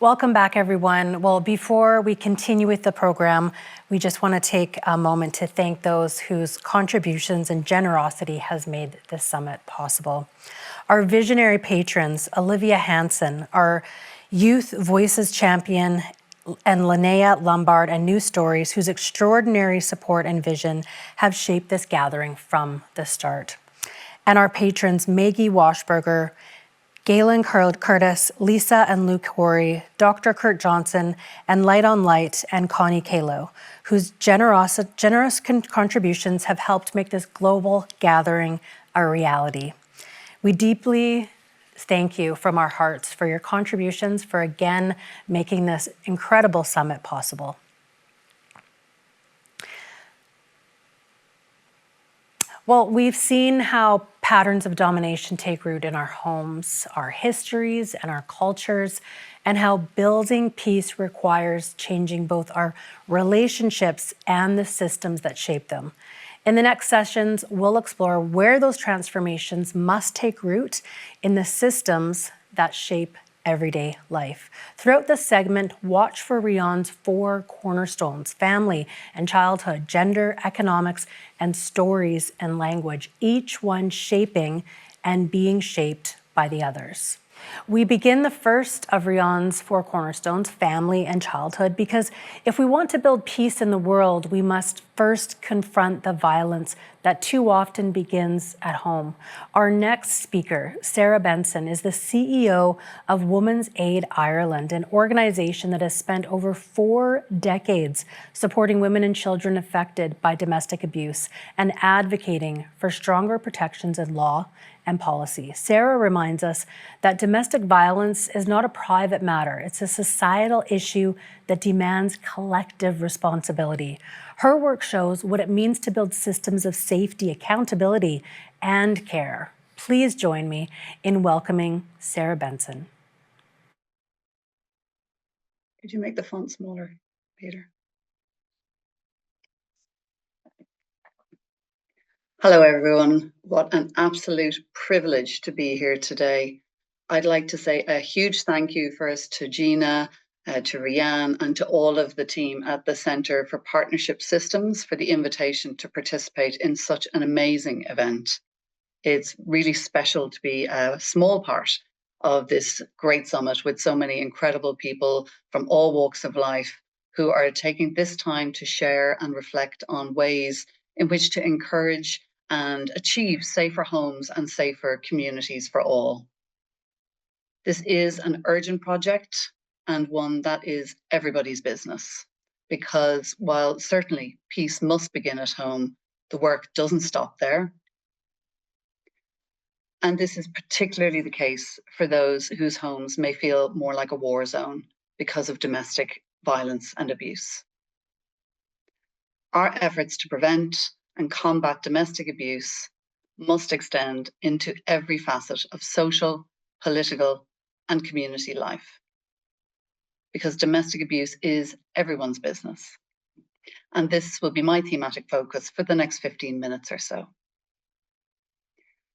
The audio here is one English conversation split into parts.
Welcome back, everyone. Well, before we continue with the program, we just want to take a moment to thank those whose contributions and generosity has made this summit possible. Our visionary patrons, Olivia Hansen, our Youth Voices champion, and Linnea Lombard and New Stories, whose extraordinary support and vision have shaped this gathering from the start. And our patrons, Maggie Washberger, Galen Curtis, Lisa and Luke Horry, Dr. Kurt Johnson, and Light on Light and Connie Kalo, whose generous contributions have helped make this global gathering a reality. We deeply thank you from our hearts for your contributions, for again making this incredible summit possible. Well, we've seen how patterns of domination take root in our homes, our histories, and our cultures, and how building peace requires changing both our relationships and the systems that shape them. In the next sessions, we'll explore where those transformations must take root in the systems that shape everyday life. Throughout this segment, watch for Riane's 4 cornerstones: family and childhood, gender, economics, and stories and language, each one shaping and being shaped by the others. We begin the first of Riane's 4 cornerstones, family and childhood, because if we want to build peace in the world, we must first confront the violence that too often begins at home. Our next speaker, Sarah Benson, is the CEO of Women's Aid Ireland, an organization that has spent over 4 decades supporting women and children affected by domestic abuse and advocating for stronger protections in law and policy. Sarah reminds us that domestic violence is not a private matter. It's a societal issue that demands collective responsibility. Her work shows what it means to build systems of safety, accountability, and care. Please join me in welcoming Sarah Benson. Could you make the font smaller, Peter? Hello, everyone. What an absolute privilege to be here today. I'd like to say a huge thank you first to Gina, to Riane, and to all of the team at the Centre for Partnership Systems for the invitation to participate in such an amazing event. It's really special to be a small part of this great summit with so many incredible people from all walks of life who are taking this time to share and reflect on ways in which to encourage and achieve safer homes and safer communities for all. This is an urgent project and one that is everybody's business, because while certainly peace must begin at home, the work doesn't stop there. And this is particularly the case for those whose homes may feel more like a war zone because of domestic violence and abuse. Our efforts to prevent and combat domestic abuse must extend into every facet of social, political, and community life, because domestic abuse is everyone's business. And this will be my thematic focus for the next 15 minutes or so.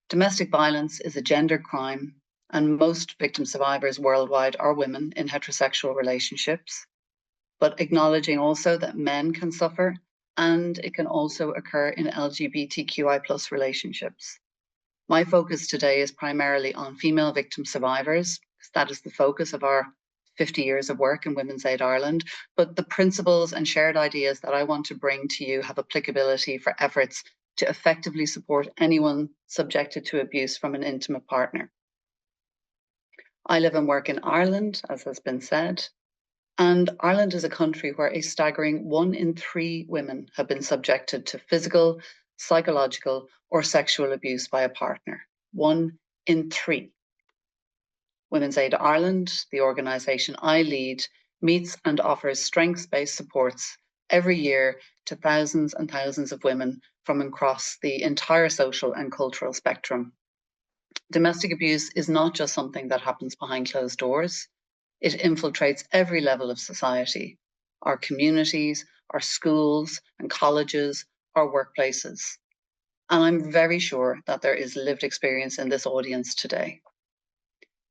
Domestic violence is a gendered crime, and most victim survivors worldwide are women in heterosexual relationships, but acknowledging also that men can suffer, and it can also occur in LGBTQI+ relationships. My focus today is primarily on female victim survivors, because that is the focus of our 50 years of work in Women's Aid Ireland, but the principles and shared ideas that I want to bring to you have applicability for efforts to effectively support anyone subjected to abuse from an intimate partner. I live and work in Ireland, as has been said, and Ireland is a country where a staggering 1 in 3 women have been subjected to physical, psychological, or sexual abuse by a partner. 1 in 3. Women's Aid Ireland, the organisation I lead, meets and offers strengths-based supports every year to thousands and thousands of women from across the entire social and cultural spectrum. Domestic abuse is not just something that happens behind closed doors. It infiltrates every level of society, our communities, our schools and colleges, our workplaces. And I'm very sure that there is lived experience in this audience today.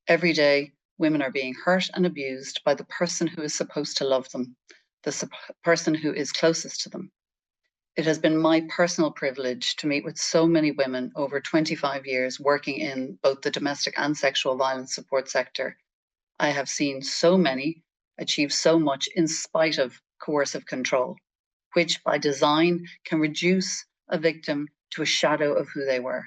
Every day, women are being hurt and abused by the person who is supposed to love them, the person who is closest to them. It has been my personal privilege to meet with so many women over 25 years working in both the domestic and sexual violence support sector. I have seen so many achieve so much in spite of coercive control, which by design can reduce a victim to a shadow of who they were.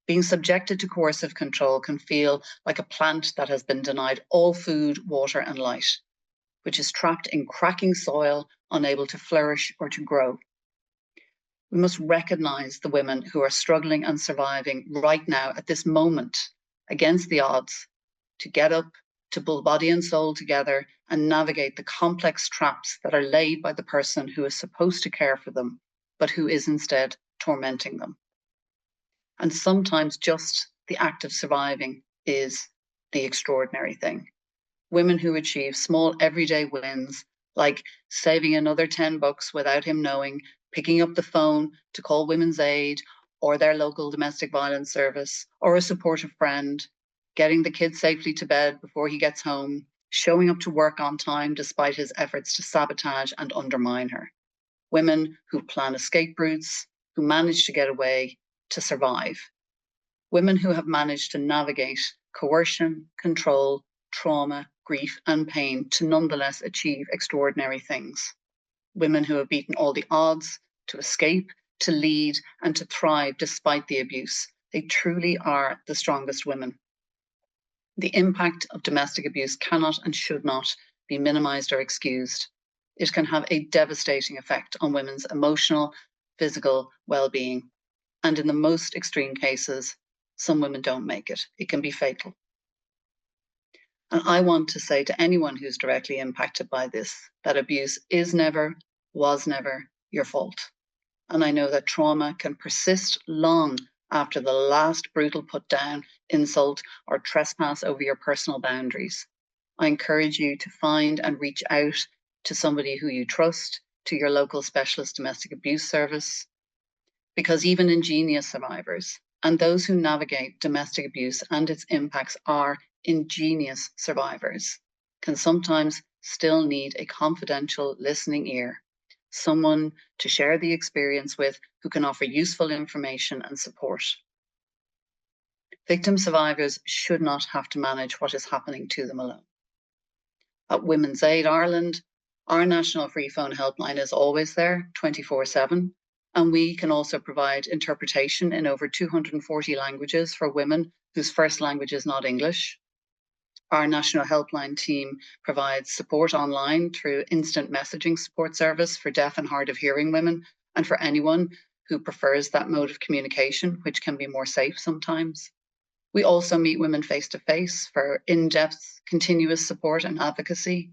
Being subjected to coercive control can feel like a plant that has been denied all food, water, and light, which is trapped in cracking soil, unable to flourish or to grow. We must recognize the women who are struggling and surviving right now at this moment against the odds to get up, to pull body and soul together and navigate the complex traps that are laid by the person who is supposed to care for them, but who is instead tormenting them. And sometimes just the act of surviving is the extraordinary thing. Women who achieve small everyday wins, like saving another $10 without him knowing, picking up the phone to call Women's Aid or their local domestic violence service, or a supportive friend, getting the kid safely to bed before he gets home, showing up to work on time despite his efforts to sabotage and undermine her. Women who plan escape routes, who manage to get away, to survive. Women who have managed to navigate coercion, control, trauma, grief, and pain to nonetheless achieve extraordinary things. Women who have beaten all the odds to escape, to lead, and to thrive despite the abuse. They truly are the strongest women. The impact of domestic abuse cannot and should not be minimized or excused. It can have a devastating effect on women's emotional, physical well-being. And in the most extreme cases, some women don't make it. It can be fatal. And I want to say to anyone who's directly impacted by this, that abuse is never, was never your fault. And I know that trauma can persist long after the last brutal put down, insult, or trespass over your personal boundaries. I encourage you to find and reach out to somebody who you trust, to your local specialist domestic abuse service, because even ingenious survivors and those who navigate domestic abuse and its impacts are ingenious survivors, can sometimes still need a confidential listening ear, someone to share the experience with who can offer useful information and support. Victim survivors should not have to manage what is happening to them alone. At Women's Aid Ireland, our national free phone helpline is always there, 24/7, and we can also provide interpretation in over 240 languages for women whose first language is not English. Our national helpline team provides support online through instant messaging support service for deaf and hard of hearing women, and for anyone who prefers that mode of communication, which can be more safe sometimes. We also meet women face to face for in-depth, continuous support and advocacy.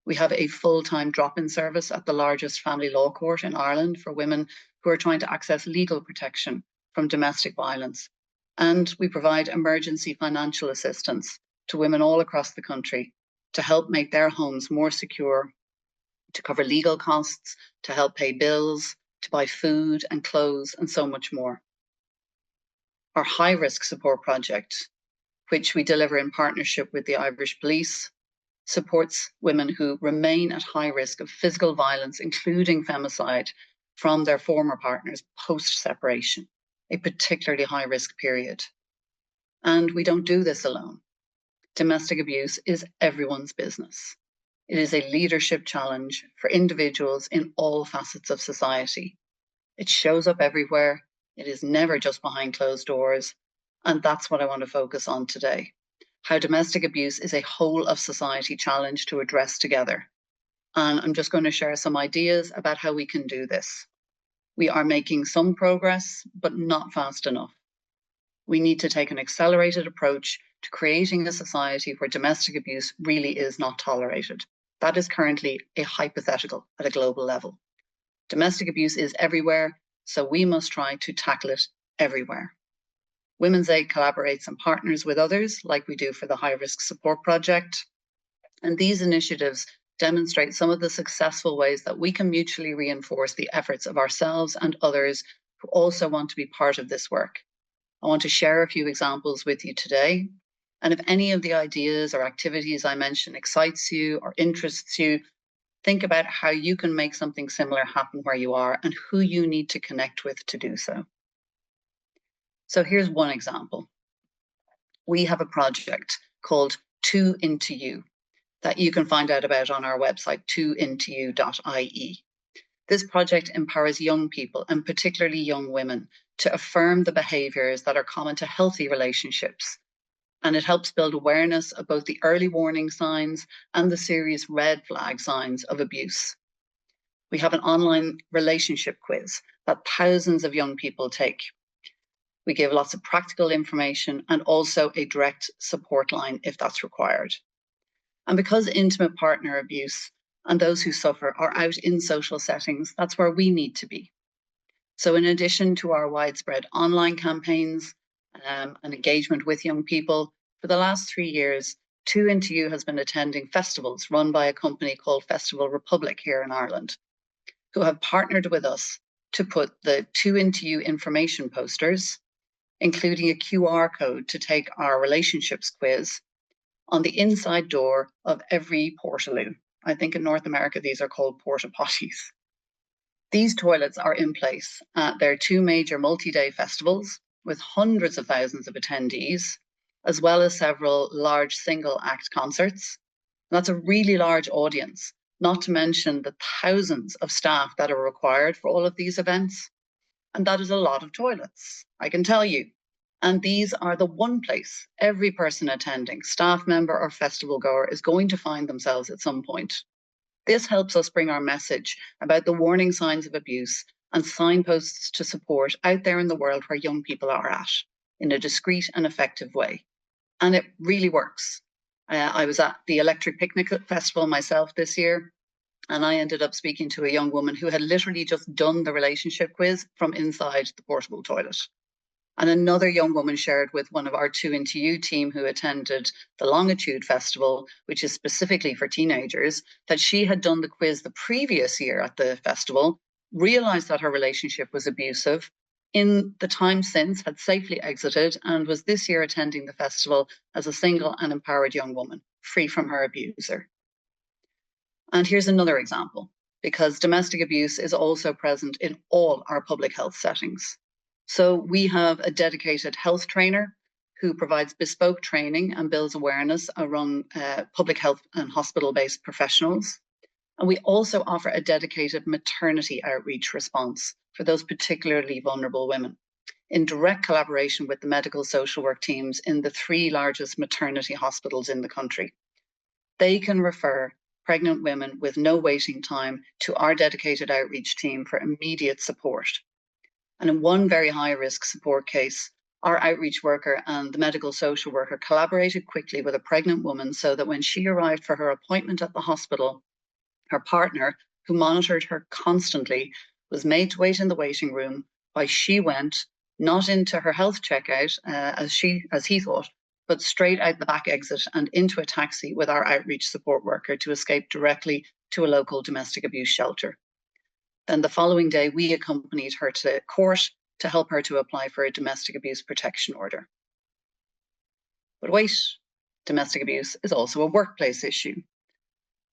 We have a full-time drop-in service at the largest family law court in Ireland for women who are trying to access legal protection from domestic violence. And we provide emergency financial assistance to women all across the country to help make their homes more secure, to cover legal costs, to help pay bills, to buy food and clothes, and so much more. Our high-risk support project, which we deliver in partnership with the Irish Police, supports women who remain at high risk of physical violence, including femicide, from their former partners post-separation, a particularly high-risk period. And we don't do this alone. Domestic abuse is everyone's business. It is a leadership challenge for individuals in all facets of society. It shows up everywhere. It is never just behind closed doors. And that's what I want to focus on today. How domestic abuse is a whole of society challenge to address together. And I'm just going to share some ideas about how we can do this. We are making some progress, but not fast enough. We need to take an accelerated approach to creating a society where domestic abuse really is not tolerated. That is currently a hypothetical at a global level. Domestic abuse is everywhere, so we must try to tackle it everywhere. Women's Aid collaborates and partners with others, like we do for the High Risk Support Project. And these initiatives demonstrate some of the successful ways that we can mutually reinforce the efforts of ourselves and others who also want to be part of this work. I want to share a few examples with you today. And if any of the ideas or activities I mentioned excites you or interests you, think about how you can make something similar happen where you are and who you need to connect with to do so. So here's one example. We have a project called Two Into You that you can find out about on our website, twointoyou.ie. This project empowers young people, and particularly young women, to affirm the behaviours that are common to healthy relationships. And it helps build awareness of both the early warning signs and the serious red flag signs of abuse. We have an online relationship quiz that thousands of young people take. We give lots of practical information and also a direct support line if that's required. And because intimate partner abuse and those who suffer are out in social settings, that's where we need to be. So in addition to our widespread online campaigns and engagement with young people, for the last 3 years, Two Into You has been attending festivals run by a company called Festival Republic here in Ireland, who have partnered with us to put the Two Into You information posters, including a QR code to take our relationships quiz, on the inside door of every portaloo. I think in North America, these are called porta potties. These toilets are in place at their 2 major multi-day festivals with hundreds of thousands of attendees, as well as several large single act concerts. And that's a really large audience, not to mention the thousands of staff that are required for all of these events. And that is a lot of toilets, I can tell you. And these are the one place every person attending, staff member or festival goer, is going to find themselves at some point. This helps us bring our message about the warning signs of abuse and signposts to support out there in the world where young people are at in a discreet and effective way. And it really works. I was at the Electric Picnic Festival myself this year, and I ended up speaking to a young woman who had literally just done the relationship quiz from inside the portable toilet. And another young woman shared with one of our Two Into You team who attended the Longitude Festival, which is specifically for teenagers, that she had done the quiz the previous year at the festival, realized that her relationship was abusive, in the time since had safely exited, and was this year attending the festival as a single and empowered young woman, free from her abuser. And here's another example, because domestic abuse is also present in all our public health settings. So we have a dedicated health trainer who provides bespoke training and builds awareness around public health and hospital-based professionals. And we also offer a dedicated maternity outreach response for those particularly vulnerable women, in direct collaboration with the medical social work teams in the 3 largest maternity hospitals in the country. They can refer pregnant women with no waiting time to our dedicated outreach team for immediate support. And in one very high risk support case, our outreach worker and the medical social worker collaborated quickly with a pregnant woman so that when she arrived for her appointment at the hospital, her partner, who monitored her constantly, was made to wait in the waiting room while she went, not into her health checkout, as he thought, but straight out the back exit and into a taxi with our outreach support worker to escape directly to a local domestic abuse shelter. Then the following day, we accompanied her to court to help her to apply for a domestic abuse protection order. But wait, domestic abuse is also a workplace issue.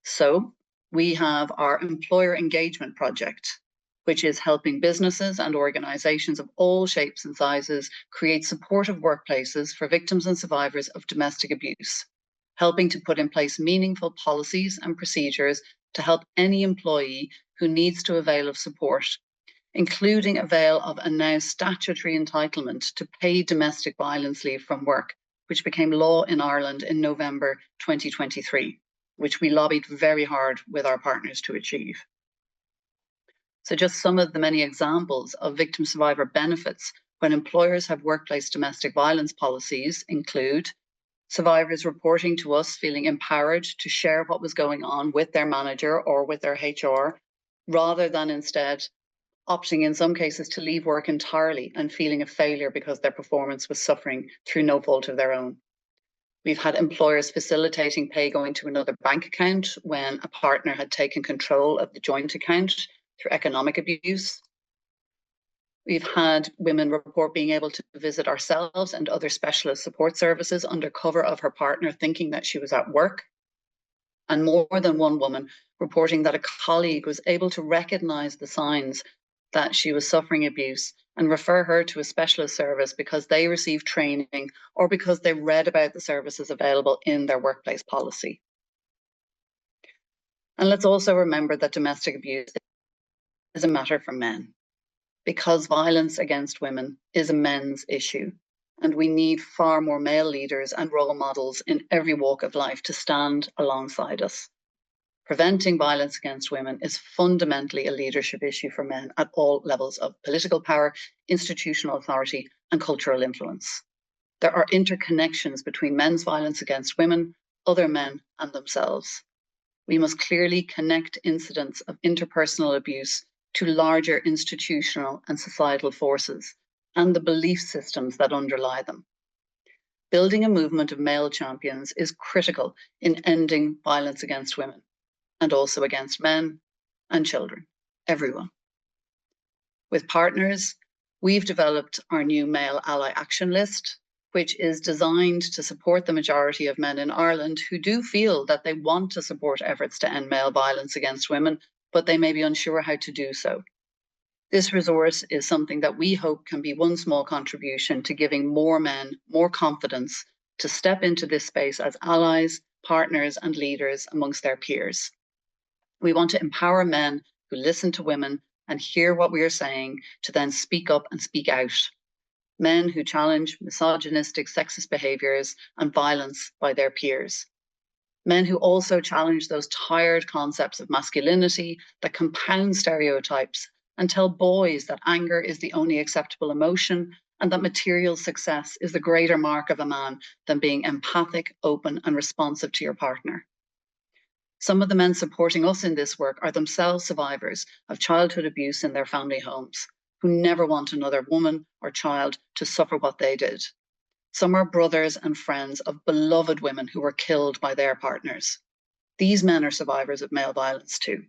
So we have our employer engagement project, which is helping businesses and organizations of all shapes and sizes create supportive workplaces for victims and survivors of domestic abuse, helping to put in place meaningful policies and procedures to help any employee who needs to avail of support, including avail of a now statutory entitlement to paid domestic violence leave from work, which became law in Ireland in November 2023, which we lobbied very hard with our partners to achieve. So just some of the many examples of victim survivor benefits when employers have workplace domestic violence policies include survivors reporting to us feeling empowered to share what was going on with their manager or with their HR, rather than instead opting in some cases to leave work entirely and feeling a failure because their performance was suffering through no fault of their own. We've had employers facilitating pay going to another bank account when a partner had taken control of the joint account through economic abuse. We've had women report being able to visit ourselves and other specialist support services under cover of her partner, thinking that she was at work. And more than one woman reporting that a colleague was able to recognize the signs that she was suffering abuse and refer her to a specialist service because they received training or because they read about the services available in their workplace policy. And let's also remember that domestic abuse is a matter for men, because violence against women is a men's issue. And we need far more male leaders and role models in every walk of life to stand alongside us. Preventing violence against women is fundamentally a leadership issue for men at all levels of political power, institutional authority, and cultural influence. There are interconnections between men's violence against women, other men, and themselves. We must clearly connect incidents of interpersonal abuse to larger institutional and societal forces and the belief systems that underlie them. Building a movement of male champions is critical in ending violence against women and also against men and children, everyone. With partners, we've developed our new Male Ally Action List, which is designed to support the majority of men in Ireland who do feel that they want to support efforts to end male violence against women, but they may be unsure how to do so. This resource is something that we hope can be one small contribution to giving more men more confidence to step into this space as allies, partners, and leaders amongst their peers. We want to empower men who listen to women and hear what we are saying to then speak up and speak out. Men who challenge misogynistic, sexist behaviours and violence by their peers. Men who also challenge those tired concepts of masculinity that compound stereotypes and tell boys that anger is the only acceptable emotion and that material success is the greater mark of a man than being empathic, open, and responsive to your partner. Some of the men supporting us in this work are themselves survivors of childhood abuse in their family homes, who never want another woman or child to suffer what they did. Some are brothers and friends of beloved women who were killed by their partners. These men are survivors of male violence too.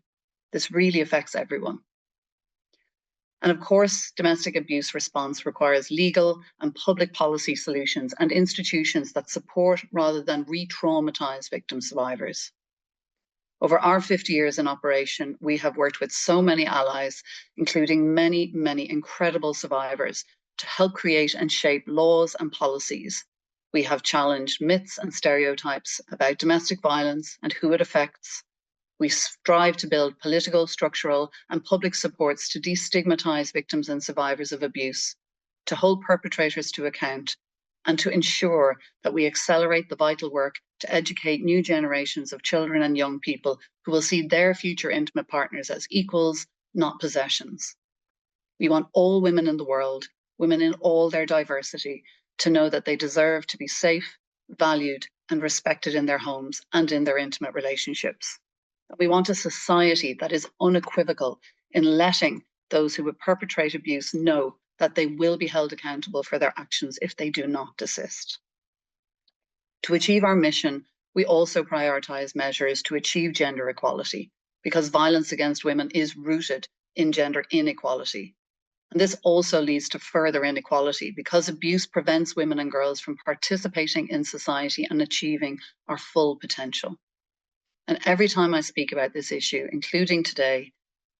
This really affects everyone. And of course, domestic abuse response requires legal and public policy solutions and institutions that support rather than re-traumatize victim survivors. Over our 50 years in operation, we have worked with so many allies, including many, many incredible survivors, to help create and shape laws and policies. We have challenged myths and stereotypes about domestic violence and who it affects. We strive to build political, structural, and public supports to destigmatize victims and survivors of abuse, to hold perpetrators to account, and to ensure that we accelerate the vital work to educate new generations of children and young people who will see their future intimate partners as equals, not possessions. We want all women in the world, women in all their diversity, to know that they deserve to be safe, valued, and respected in their homes and in their intimate relationships. We want a society that is unequivocal in letting those who would perpetrate abuse know that they will be held accountable for their actions if they do not desist. To achieve our mission, we also prioritise measures to achieve gender equality, because violence against women is rooted in gender inequality. And this also leads to further inequality because abuse prevents women and girls from participating in society and achieving our full potential. And every time I speak about this issue, including today,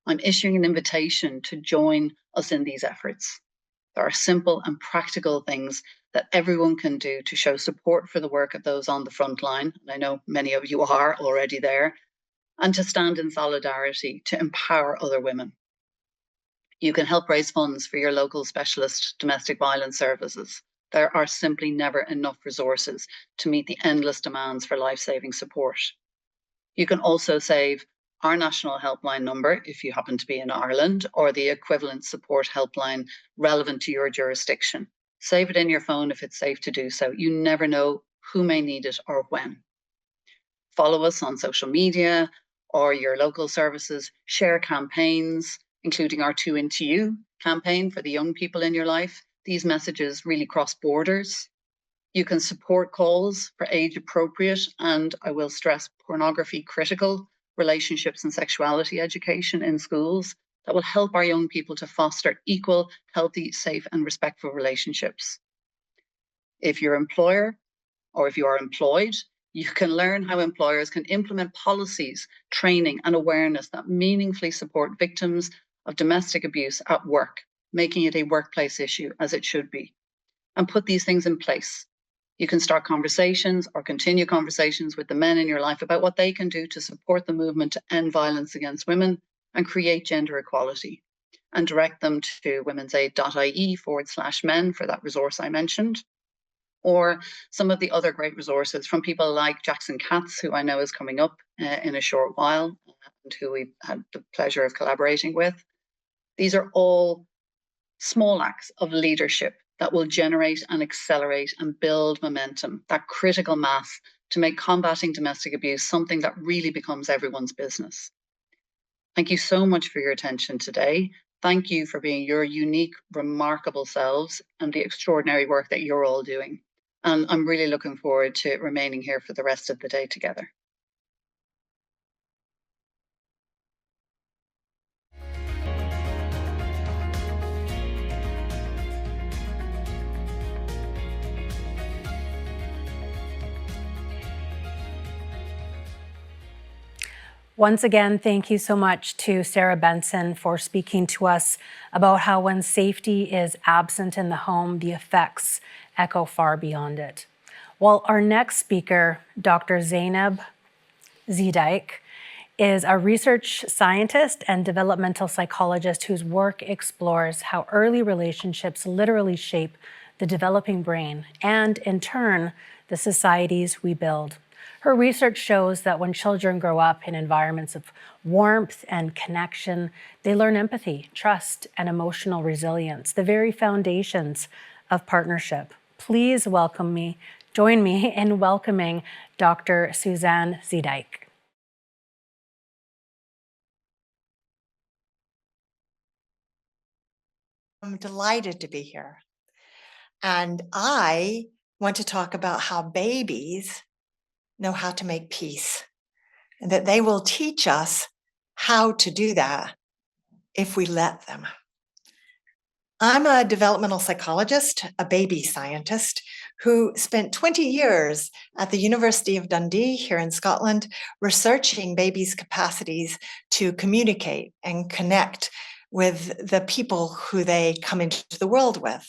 I'm issuing an invitation to join us in these efforts. There are simple and practical things that everyone can do to show support for the work of those on the front line, and I know many of you are already there, and to stand in solidarity to empower other women. You can help raise funds for your local specialist domestic violence services. There are simply never enough resources to meet the endless demands for life-saving support. You can also save our national helpline number if you happen to be in Ireland, or the equivalent support helpline relevant to your jurisdiction. Save it in your phone if it's safe to do so. You never know who may need it or when. Follow us on social media or your local services. Share campaigns, including our 2 Into You campaign for the young people in your life. These messages really cross borders. You can support calls for age appropriate and, I will stress, pornography critical relationships and sexuality education in schools that will help our young people to foster equal, healthy, safe, and respectful relationships. If you're an employer or if you are employed, you can learn how employers can implement policies, training, and awareness that meaningfully support victims of domestic abuse at work, making it a workplace issue as it should be, and put these things in place. You can start conversations or continue conversations with the men in your life about what they can do to support the movement to end violence against women and create gender equality, and direct them to women'said.ie/men for that resource I mentioned, or some of the other great resources from people like Jackson Katz, who I know is coming up in a short while, and who we've had the pleasure of collaborating with. These are all small acts of leadership that will generate and accelerate and build momentum, that critical mass to make combating domestic abuse something that really becomes everyone's business. Thank you so much for your attention today. Thank you for being your unique, remarkable selves and the extraordinary work that you're all doing. And I'm really looking forward to remaining here for the rest of the day together. Once again, thank you so much to Sarah Benson for speaking to us about how when safety is absent in the home, the effects echo far beyond it. Well, our next speaker, Dr. Zainab Zeedyk, is a research scientist and developmental psychologist whose work explores how early relationships literally shape the developing brain and, in turn, the societies we build. Her research shows that when children grow up in environments of warmth and connection, they learn empathy, trust, and emotional resilience, the very foundations of partnership. Please join me in welcoming Dr. Suzanne Zeedyk. I'm delighted to be here. And I want to talk about how babies know how to make peace, and that they will teach us how to do that if we let them. I'm a developmental psychologist, a baby scientist, who spent 20 years at the University of Dundee here in Scotland, researching babies' capacities to communicate and connect with the people who they come into the world with.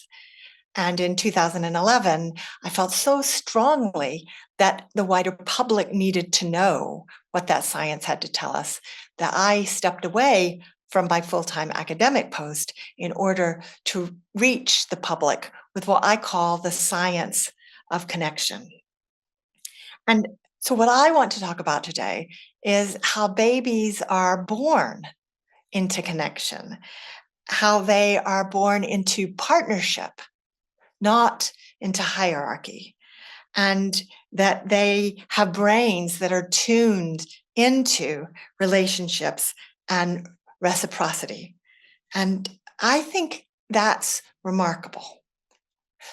And in 2011, I felt so strongly that the wider public needed to know what that science had to tell us that I stepped away from my full-time academic post in order to reach the public with what I call the science of connection. And so what I want to talk about today is how babies are born into connection, how they are born into partnership, not into hierarchy, and that they have brains that are tuned into relationships and reciprocity. And I think that's remarkable.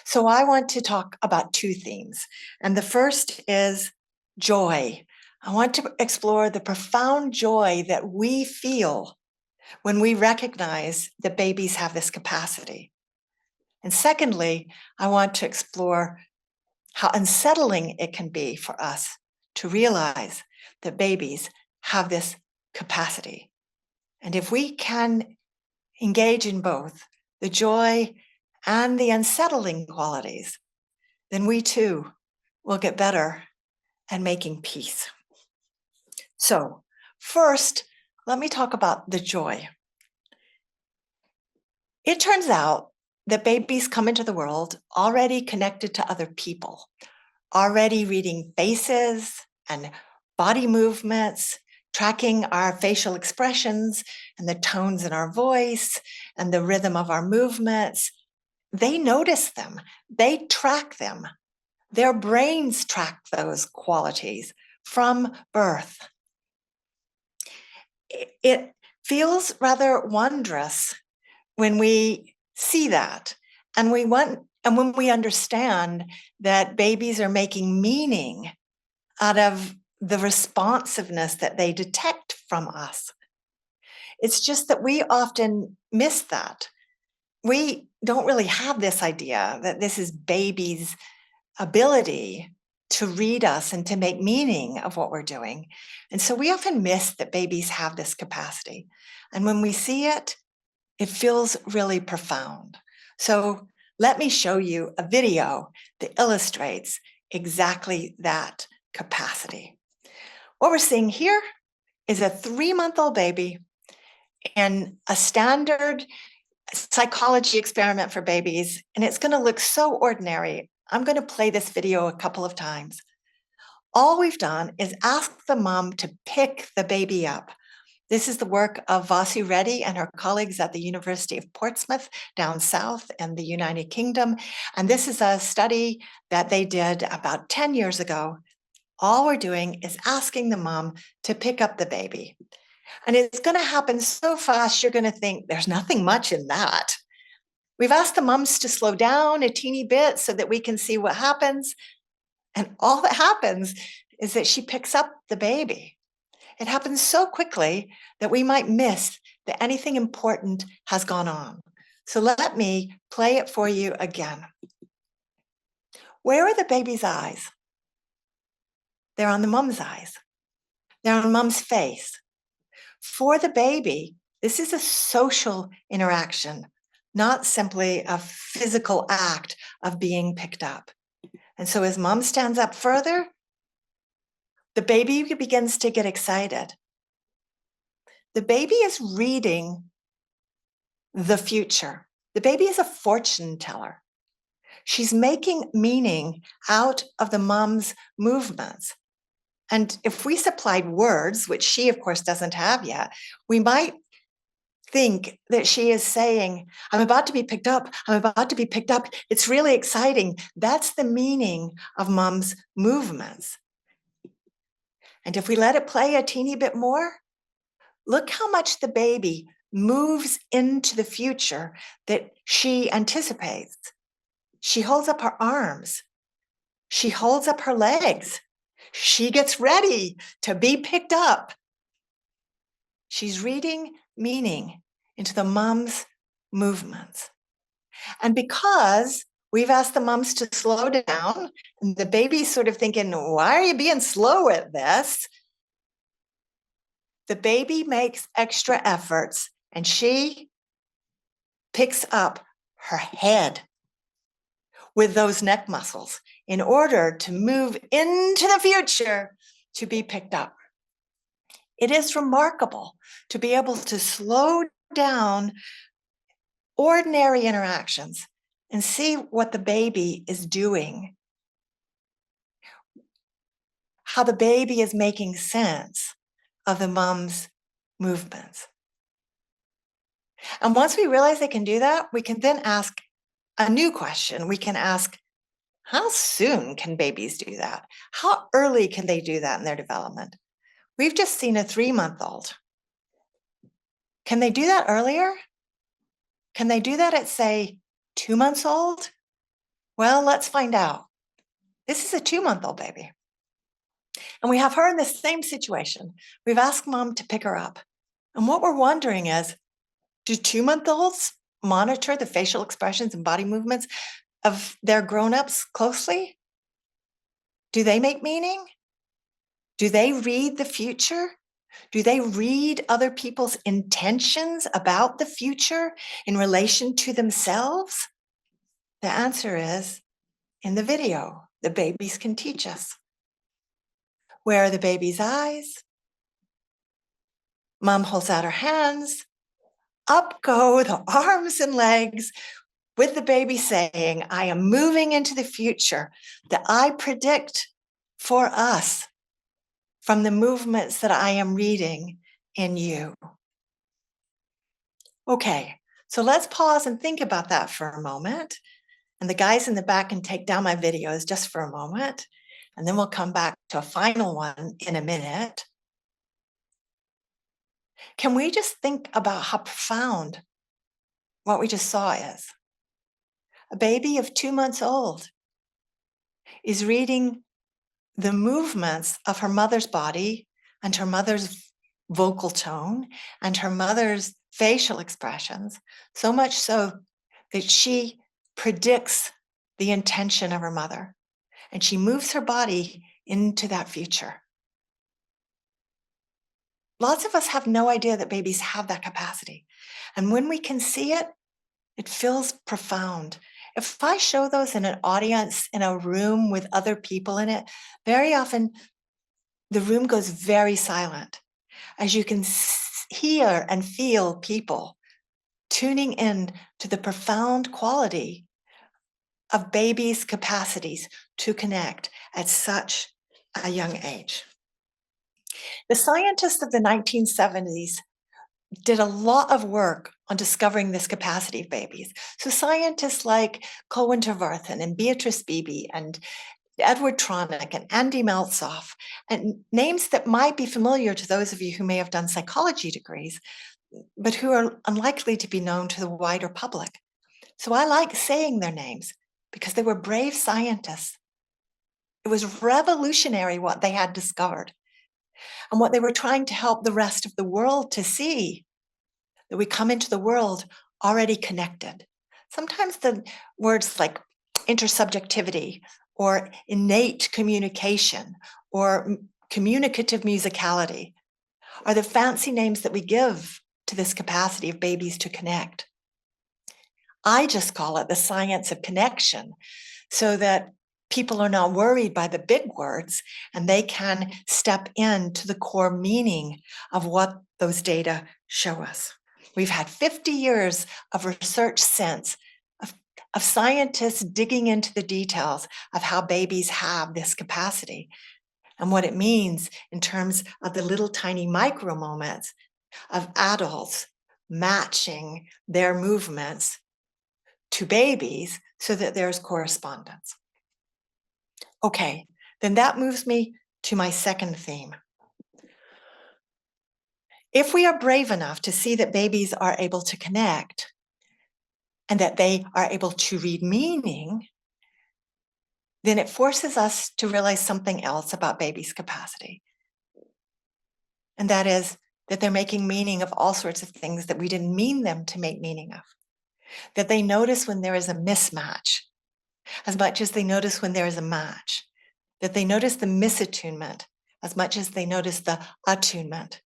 So I want to talk about two themes. And the first is joy. I want to explore the profound joy that we feel when we recognize that babies have this capacity. And secondly, I want to explore how unsettling it can be for us to realize that babies have this capacity. And if we can engage in both the joy and the unsettling qualities, then we too will get better at making peace. So first, let me talk about the joy. It turns out that babies come into the world already connected to other people, already reading faces and body movements, tracking our facial expressions and the tones in our voice and the rhythm of our movements. They notice them, they track them. Their brains track those qualities from birth. It feels rather wondrous when we see that, and when we understand that babies are making meaning out of the responsiveness that they detect from us. It's just that we often miss that. We don't really have this idea that this is baby's ability to read us and to make meaning of what we're doing. And so we often miss that babies have this capacity. And when we see it, it feels really profound. So let me show you a video that illustrates exactly that capacity. What we're seeing here is a 3-month-old baby in a standard psychology experiment for babies, and it's going to look so ordinary. I'm going to play this video a couple of times. All we've done is ask the mom to pick the baby up. This is the work of Vasu Reddy and her colleagues at the University of Portsmouth down south in the United Kingdom. And this is a study that they did about 10 years ago. All we're doing is asking the mom to pick up the baby. And it's going to happen so fast, you're going to think there's nothing much in that. We've asked the moms to slow down a teeny bit so that we can see what happens. And all that happens is that she picks up the baby. It happens so quickly that we might miss that anything important has gone on. So let me play it for you again. Where are the baby's eyes? They're on the mom's eyes. They're on mom's face. For the baby, this is a social interaction, not simply a physical act of being picked up. And so as mom stands up further, the baby begins to get excited. The baby is reading the future. The baby is a fortune teller. She's making meaning out of the mom's movements. And if we supplied words, which she, of course, doesn't have yet, we might think that she is saying, I'm about to be picked up. I'm about to be picked up. It's really exciting. That's the meaning of mom's movements. And if we let it play a teeny bit more, look how much the baby moves into the future that she anticipates. She holds up her arms. She holds up her legs. She gets ready to be picked up. She's reading meaning into the mom's movements. And because we've asked the moms to slow down, and the baby's sort of thinking, why are you being slow at this? The baby makes extra efforts and she picks up her head with those neck muscles in order to move into the future to be picked up. It is remarkable to be able to slow down ordinary interactions and see what the baby is doing, how the baby is making sense of the mom's movements. And once we realize they can do that, we can then ask a new question. We can ask, how soon can babies do that? How early can they do that in their development? We've just seen a 3-month-old. Can they do that earlier? Can they do that at, say, 2 months old? Well, let's find out. This is a 2-month-old baby. And we have her in the same situation. We've asked mom to pick her up. And what we're wondering is, do 2-month-olds monitor the facial expressions and body movements of their grown-ups closely? Do they make meaning? Do they read the future? Do they read other people's intentions about the future in relation to themselves? The answer is in the video. The babies can teach us. Where are the baby's eyes? Mom holds out her hands. Up go the arms and legs with the baby saying, I am moving into the future that I predict for us from the movements that I am reading in you. Okay, so let's pause and think about that for a moment. And the guys in the back can take down my videos just for a moment. And then we'll come back to a final one in a minute. Can we just think about how profound what we just saw is? A baby of 2 months old is reading the movements of her mother's body and her mother's vocal tone and her mother's facial expressions, so much so that she predicts the intention of her mother and she moves her body into that future. Lots of us have no idea that babies have that capacity. And when we can see it, it feels profound. If I show those in an audience in a room with other people in it, very often the room goes very silent as you can hear and feel people tuning in to the profound quality of babies' capacities to connect at such a young age. The scientists of the 1970s did a lot of work on discovering this capacity of babies. So scientists like Colwyn Trevarthen and Beatrice Beebe and Edward Tronick and Andy Meltzoff, and names that might be familiar to those of you who may have done psychology degrees, but who are unlikely to be known to the wider public. So I like saying their names because they were brave scientists. It was revolutionary what they had discovered and what they were trying to help the rest of the world to see, that we come into the world already connected. Sometimes the words like intersubjectivity or innate communication or communicative musicality are the fancy names that we give to this capacity of babies to connect. I just call it the science of connection so that people are not worried by the big words and they can step into the core meaning of what those data show us. We've had 50 years of research since of scientists digging into the details of how babies have this capacity and what it means in terms of the little tiny micro moments of adults matching their movements to babies so that there's correspondence. Okay, then that moves me to my second theme. If we are brave enough to see that babies are able to connect and that they are able to read meaning, then it forces us to realize something else about babies' capacity. And that is that they're making meaning of all sorts of things that we didn't mean them to make meaning of. That they notice when there is a mismatch as much as they notice when there is a match. That they notice the misattunement as much as they notice the attunement.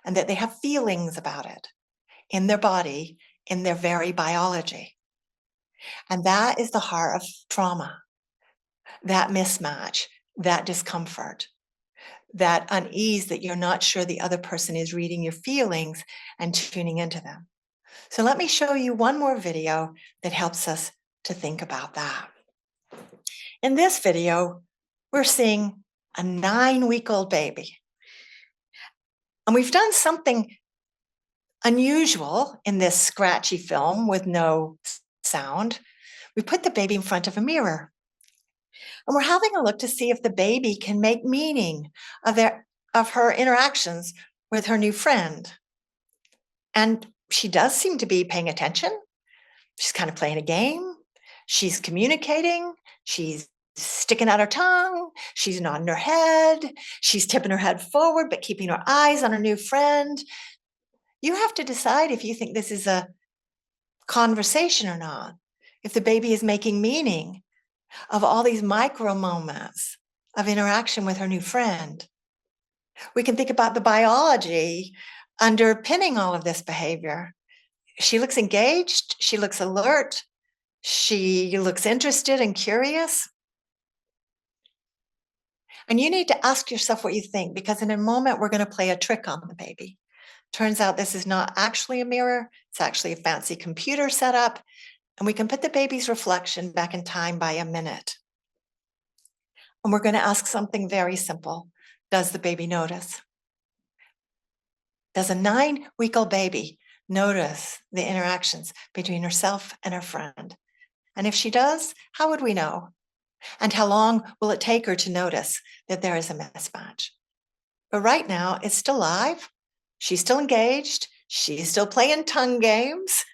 And that they have feelings about it in their body, in their very biology. And that is the heart of trauma, that mismatch, that discomfort, that unease that you're not sure the other person is reading your feelings and tuning into them. So let me show you one more video that helps us to think about that. In this video, we're seeing a 9-week-old baby. And we've done something unusual in this scratchy film with no sound. We put the baby in front of a mirror. And we're having a look to see if the baby can make meaning of her interactions with her new friend. And she does seem to be paying attention. She's kind of playing a game. She's communicating. She's sticking out her tongue. She's nodding her head. She's tipping her head forward, but keeping her eyes on her new friend. You have to decide if you think this is a conversation or not, if the baby is making meaning of all these micro moments of interaction with her new friend. We can think about the biology underpinning all of this behavior. She looks engaged. She looks alert. She looks interested and curious. And you need to ask yourself what you think, because in a moment, we're going to play a trick on the baby. Turns out this is not actually a mirror. It's actually a fancy computer setup. And we can put the baby's reflection back in time by a minute. And we're going to ask something very simple. Does the baby notice? Does a 9-week-old baby notice the interactions between herself and her friend? And if she does, how would we know? And how long will it take her to notice that there is a mismatch? But right now, it's still live. She's still engaged. She's still playing tongue games.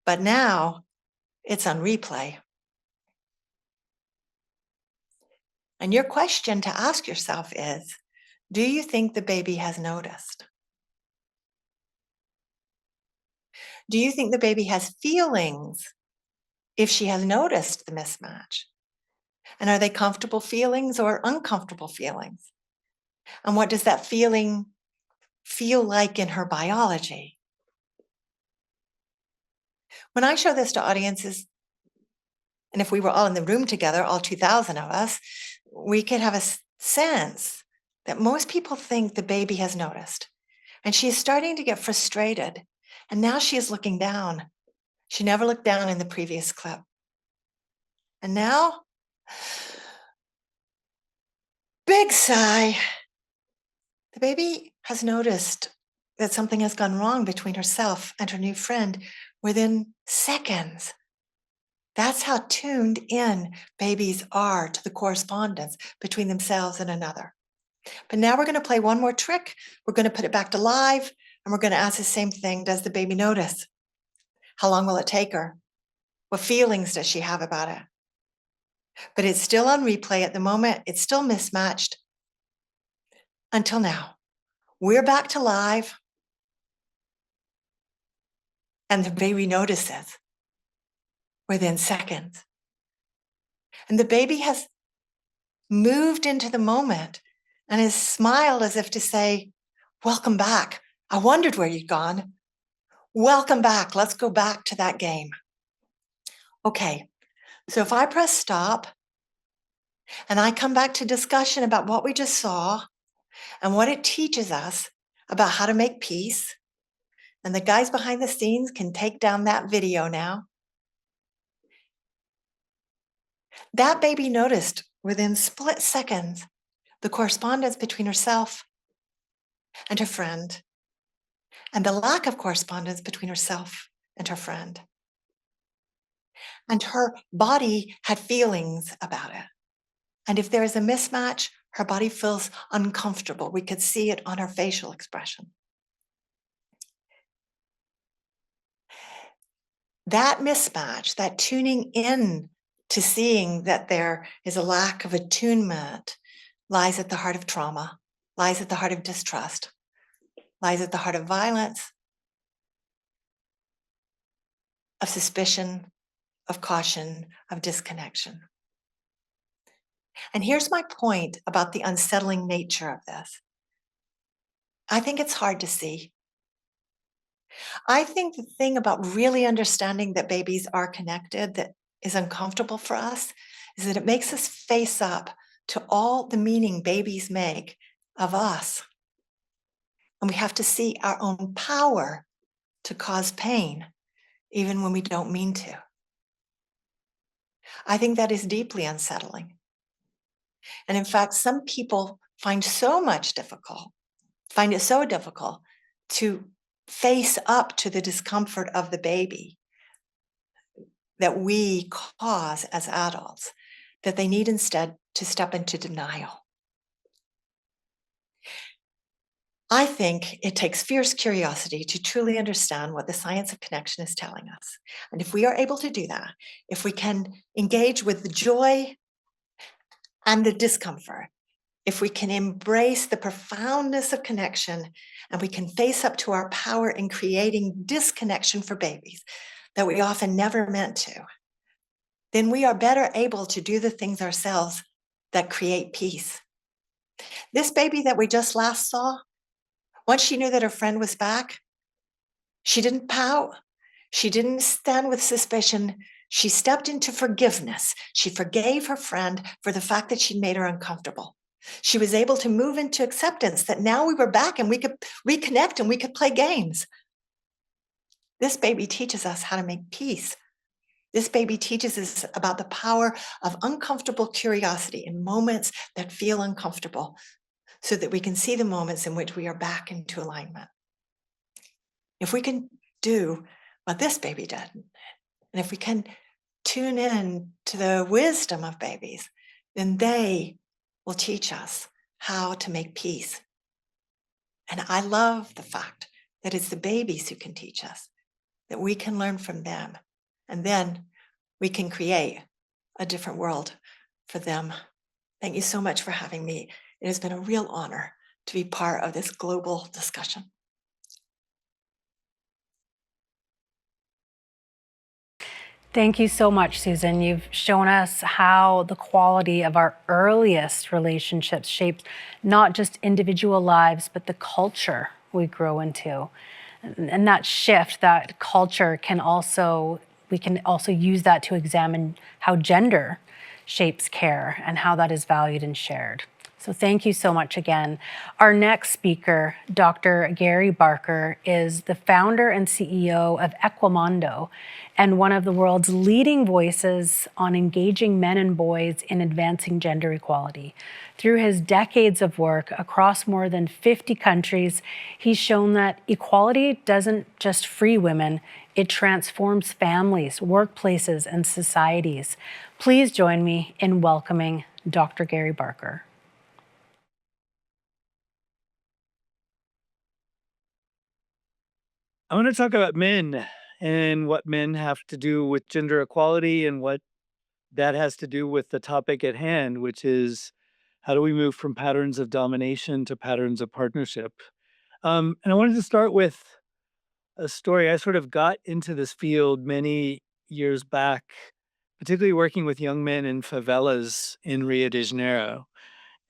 But now it's on replay. And your question to ask yourself is, Do you think the baby has noticed? Do you think the baby has feelings if she has noticed the mismatch? And are they comfortable feelings or uncomfortable feelings? And what does that feeling feel like in her biology? When I show this to audiences, and if we were all in the room together, all 2,000 of us, we could have a sense that most people think the baby has noticed. And she is starting to get frustrated. And now she is looking down. She never looked down in the previous clip. And now, big sigh. The baby has noticed that something has gone wrong between herself and her new friend within seconds. That's how tuned in babies are to the correspondence between themselves and another. But now we're going to play one more trick. We're going to put it back to live, and we're going to ask the same thing. Does the baby notice? How long will it take her? What feelings does she have about it? But it's still on replay at the moment. It's still mismatched until now. We're back to live, and the baby notices within seconds. And the baby has moved into the moment and has smiled as if to say, welcome back. I wondered where you'd gone. Welcome back. Let's go back to that game. Okay, so if I press stop and I come back to discussion about what we just saw and what it teaches us about how to make peace, and the guys behind the scenes can take down that video now. That baby noticed within split seconds the correspondence between herself and her friend, and the lack of correspondence between herself and her friend. And her body had feelings about it. And if there is a mismatch, her body feels uncomfortable. We could see it on her facial expression. That mismatch, that tuning in to seeing that there is a lack of attunement, lies at the heart of trauma, lies at the heart of distrust, lies at the heart of violence, of suspicion, of caution, of disconnection. And here's my point about the unsettling nature of this. I think it's hard to see. I think the thing about really understanding that babies are connected that is uncomfortable for us is that it makes us face up to all the meaning babies make of us. And we have to see our own power to cause pain, even when we don't mean to. I think that is deeply unsettling. And in fact, some people find it so difficult to face up to the discomfort of the baby that we cause as adults, that they need instead to step into denial. I think it takes fierce curiosity to truly understand what the science of connection is telling us. And if we are able to do that, if we can engage with the joy and the discomfort, if we can embrace the profoundness of connection, and we can face up to our power in creating disconnection for babies that we often never meant to, then we are better able to do the things ourselves that create peace. This baby that we just last saw, once she knew that her friend was back, she didn't pout. She didn't stand with suspicion. She stepped into forgiveness. She forgave her friend for the fact that she'd made her uncomfortable. She was able to move into acceptance that now we were back and we could reconnect and we could play games. This baby teaches us how to make peace. This baby teaches us about the power of uncomfortable curiosity in moments that feel uncomfortable, so that we can see the moments in which we are back into alignment. If we can do what this baby did, and if we can tune in to the wisdom of babies, then they will teach us how to make peace. And I love the fact that it's the babies who can teach us, that we can learn from them, and then we can create a different world for them. Thank you so much for having me. It has been a real honor to be part of this global discussion. Thank you so much, Susan. You've shown us how the quality of our earliest relationships shaped not just individual lives, but the culture we grow into. And that shift, that culture we can also use that to examine how gender shapes care and how that is valued and shared. So thank you so much again. Our next speaker, Dr. Gary Barker, is the founder and CEO of Equimondo and one of the world's leading voices on engaging men and boys in advancing gender equality. Through his decades of work across more than 50 countries, he's shown that equality doesn't just free women, it transforms families, workplaces, and societies. Please join me in welcoming Dr. Gary Barker. I want to talk about men and what men have to do with gender equality and what that has to do with the topic at hand, which is how do we move from patterns of domination to patterns of partnership? And I wanted to start with a story. I sort of got into this field many years back, particularly working with young men in favelas in Rio de Janeiro.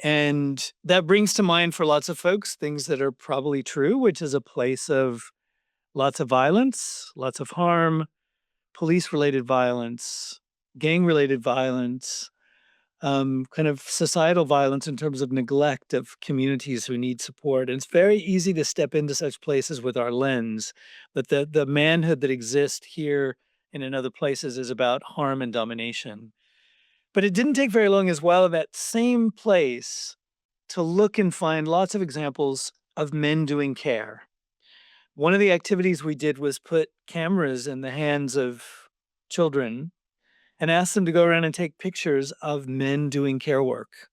And that brings to mind for lots of folks things that are probably true, which is a place of lots of violence, lots of harm, police-related violence, gang-related violence, kind of societal violence in terms of neglect of communities who need support. And it's very easy to step into such places with our lens, that the manhood that exists here and in other places is about harm and domination. But it didn't take very long as well in that same place to look and find lots of examples of men doing care. One of the activities we did was put cameras in the hands of children and ask them to go around and take pictures of men doing care work.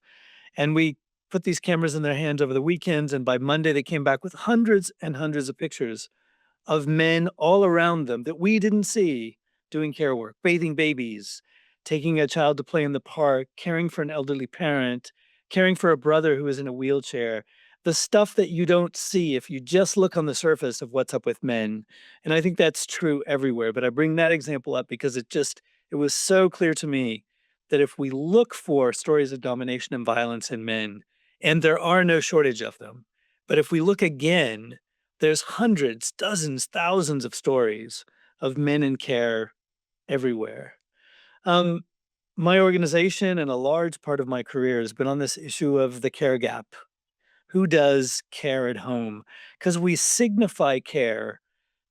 And we put these cameras in their hands over the weekends, and by Monday they came back with hundreds and hundreds of pictures of men all around them that we didn't see doing care work, bathing babies, taking a child to play in the park, caring for an elderly parent, caring for a brother who is in a wheelchair. The stuff that you don't see if you just look on the surface of what's up with men. And I think that's true everywhere. But I bring that example up because it was so clear to me that if we look for stories of domination and violence in men, and there are no shortage of them, but if we look again, there's hundreds, dozens, thousands of stories of men in care everywhere. Um, my organization and a large part of my career has been on this issue of the care gap. Who does care at home? Because we signify care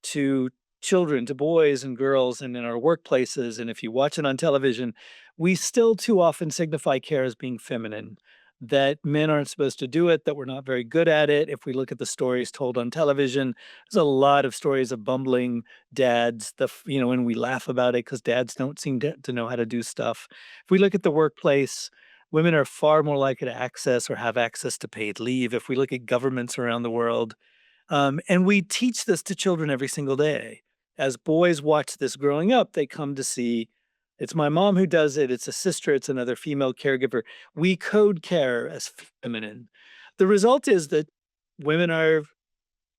to children, to boys and girls, and in our workplaces. And if you watch it on television, we still too often signify care as being feminine, that men aren't supposed to do it, that we're not very good at it. If we look at the stories told on television, there's a lot of stories of bumbling dads, and we laugh about it because dads don't seem to know how to do stuff. If we look at the workplace, women are far more likely to access or have access to paid leave. If we look at governments around the world, and we teach this to children every single day. As boys watch this growing up, they come to see it's my mom who does it, it's a sister, it's another female caregiver. We code care as feminine. The result is that women are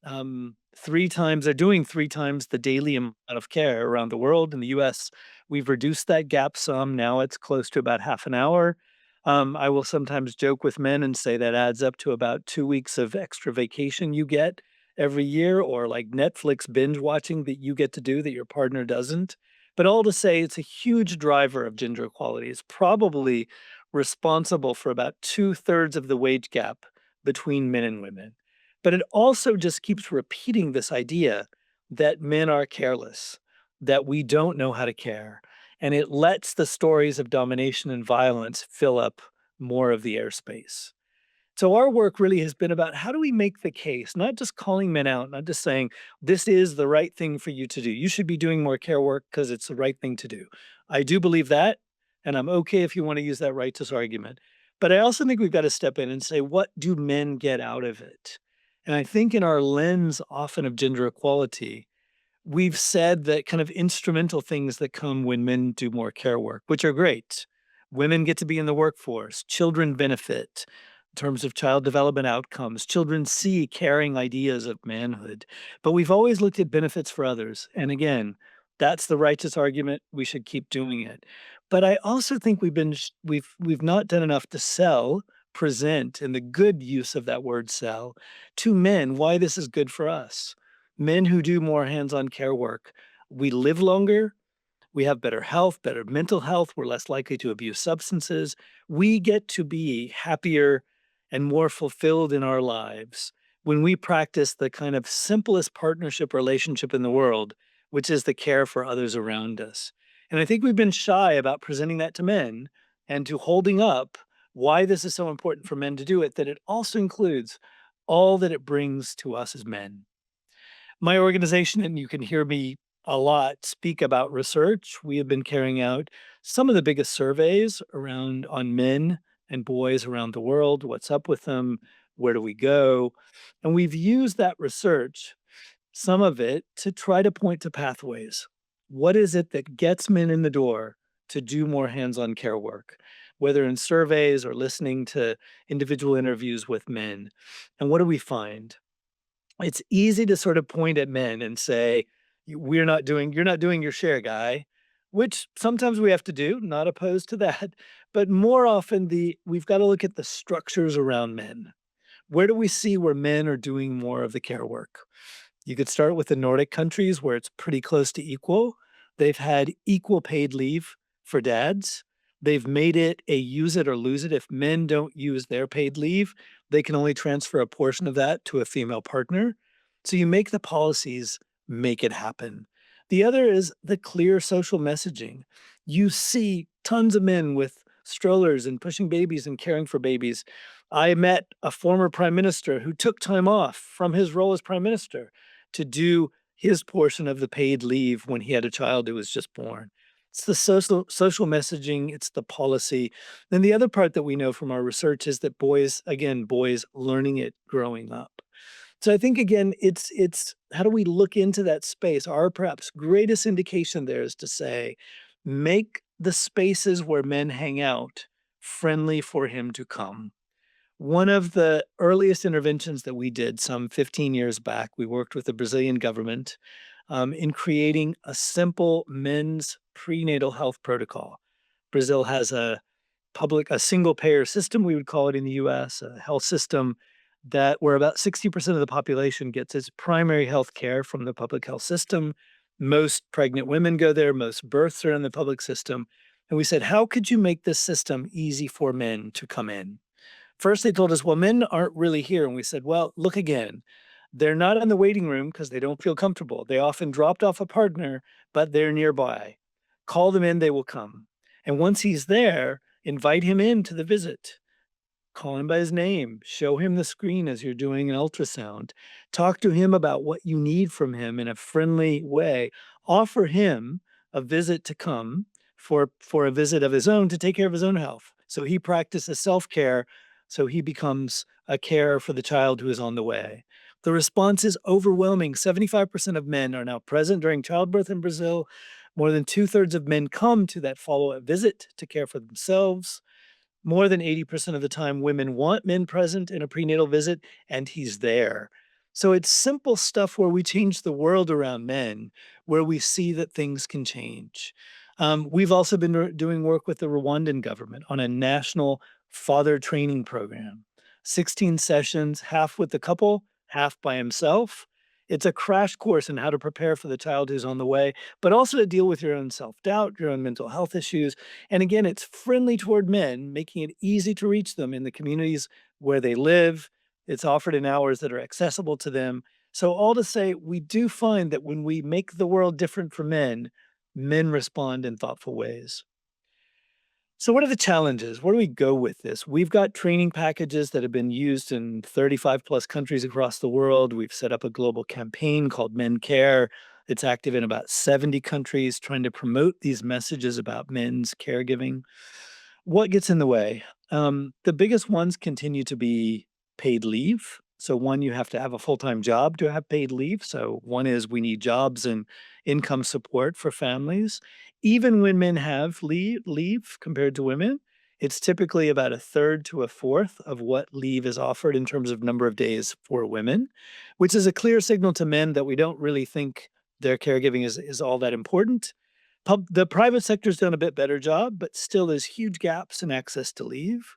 they're doing 3 times the daily amount of care around the world. In the US, we've reduced that gap some. Now it's close to about half an hour. I will sometimes joke with men and say that adds up to about 2 weeks of extra vacation you get every year, or like Netflix binge watching that you get to do that your partner doesn't. But all to say, it's a huge driver of gender equality. It's probably responsible for about 2/3 of the wage gap between men and women. But it also just keeps repeating this idea that men are careless, that we don't know how to care. And it lets the stories of domination and violence fill up more of the airspace. So our work really has been about how do we make the case, not just calling men out, not just saying, this is the right thing for you to do. You should be doing more care work because it's the right thing to do. I do believe that, and I'm okay if you want to use that righteous argument. But I also think we've got to step in and say, what do men get out of it? And I think in our lens often of gender equality, we've said that kind of instrumental things that come when men do more care work, which are great. Women get to be in the workforce, children benefit, terms of child development outcomes. Children see caring ideas of manhood, but we've always looked at benefits for others. And again, that's the righteous argument. We should keep doing it. But I also think we've not done enough to sell, present, and the good use of that word sell to men why this is good for us. Men who do more hands-on care work, we live longer, we have better health, better mental health. We're less likely to abuse substances. We get to be happier and more fulfilled in our lives when we practice the kind of simplest partnership relationship in the world, which is the care for others around us. And I think we've been shy about presenting that to men and to holding up why this is so important for men to do it, that it also includes all that it brings to us as men. My organization, and you can hear me a lot speak about research. We have been carrying out some of the biggest surveys around on men and boys around the world. What's up with them? Where do we go? And we've used that research, some of it, to try to point to pathways. What is it that gets men in the door to do more hands-on care work, whether in surveys or listening to individual interviews with men? And what do we find? It's easy to sort of point at men and say, You're not doing your share, guy," which sometimes we have to do, not opposed to that. But more often we've got to look at the structures around men. Where do we see where men are doing more of the care work? You could start with the Nordic countries where it's pretty close to equal. They've had equal paid leave for dads. They've made it a use it or lose it. If men don't use their paid leave, they can only transfer a portion of that to a female partner. So you make the policies make it happen. The other is the clear social messaging. You see tons of men with strollers and pushing babies and caring for babies. I met a former prime minister who took time off from his role as prime minister to do his portion of the paid leave when he had a child who was just born. It's the social messaging, it's the policy. Then the other part that we know from our research is that boys, again, boys learning it growing up. So I think again, it's how do we look into that space? Our perhaps greatest indication there is to say, make the spaces where men hang out friendly for him to come. One of the earliest interventions that we did some 15 years back, we worked with the Brazilian government in creating a simple men's prenatal health protocol. Brazil has a single payer system, we would call it in the US, a health system that where about 60% of the population gets its primary health care from the public health system. Most pregnant women go there, most births are in the public system. And we said, how could you make this system easy for men to come in? First, they told us, well, men aren't really here. And we said, well, look again. They're not in the waiting room because they don't feel comfortable. They often dropped off a partner, but they're nearby. Call them in, they will come. And once he's there, invite him in to the visit. Call him by his name. Show him the screen as you're doing an ultrasound. Talk to him about what you need from him in a friendly way. Offer him a visit to come for a visit of his own to take care of his own health. So he practices self-care, so he becomes a carer for the child who is on the way. The response is overwhelming. 75% of men are now present during childbirth in Brazil. More than 2/3 of men come to that follow-up visit to care for themselves. More than 80% of the time, women want men present in a prenatal visit, and he's there. So it's simple stuff where we change the world around men, where we see that things can change. We've also been doing work with the Rwandan government on a national father training program. 16 sessions, half with the couple, half by himself. It's a crash course in how to prepare for the child who's on the way, but also to deal with your own self-doubt, your own mental health issues. And again, it's friendly toward men, making it easy to reach them in the communities where they live. It's offered in hours that are accessible to them. So all to say, we do find that when we make the world different for men, men respond in thoughtful ways. So what are the challenges? Where do we go with this? We've got training packages that have been used in 35 plus countries across the world. We've set up a global campaign called Men Care. It's active in about 70 countries, trying to promote these messages about men's caregiving. What gets in the way? The biggest ones continue to be paid leave. So one, you have to have a full-time job to have paid leave. So one is we need jobs and income support for families. Even when men have leave compared to women, It's typically about a third to a fourth of what leave is offered in terms of number of days for women, which is a clear signal to men that we don't really think their caregiving is all that important. The private sector's done a bit better job, but still there's huge gaps in access to leave.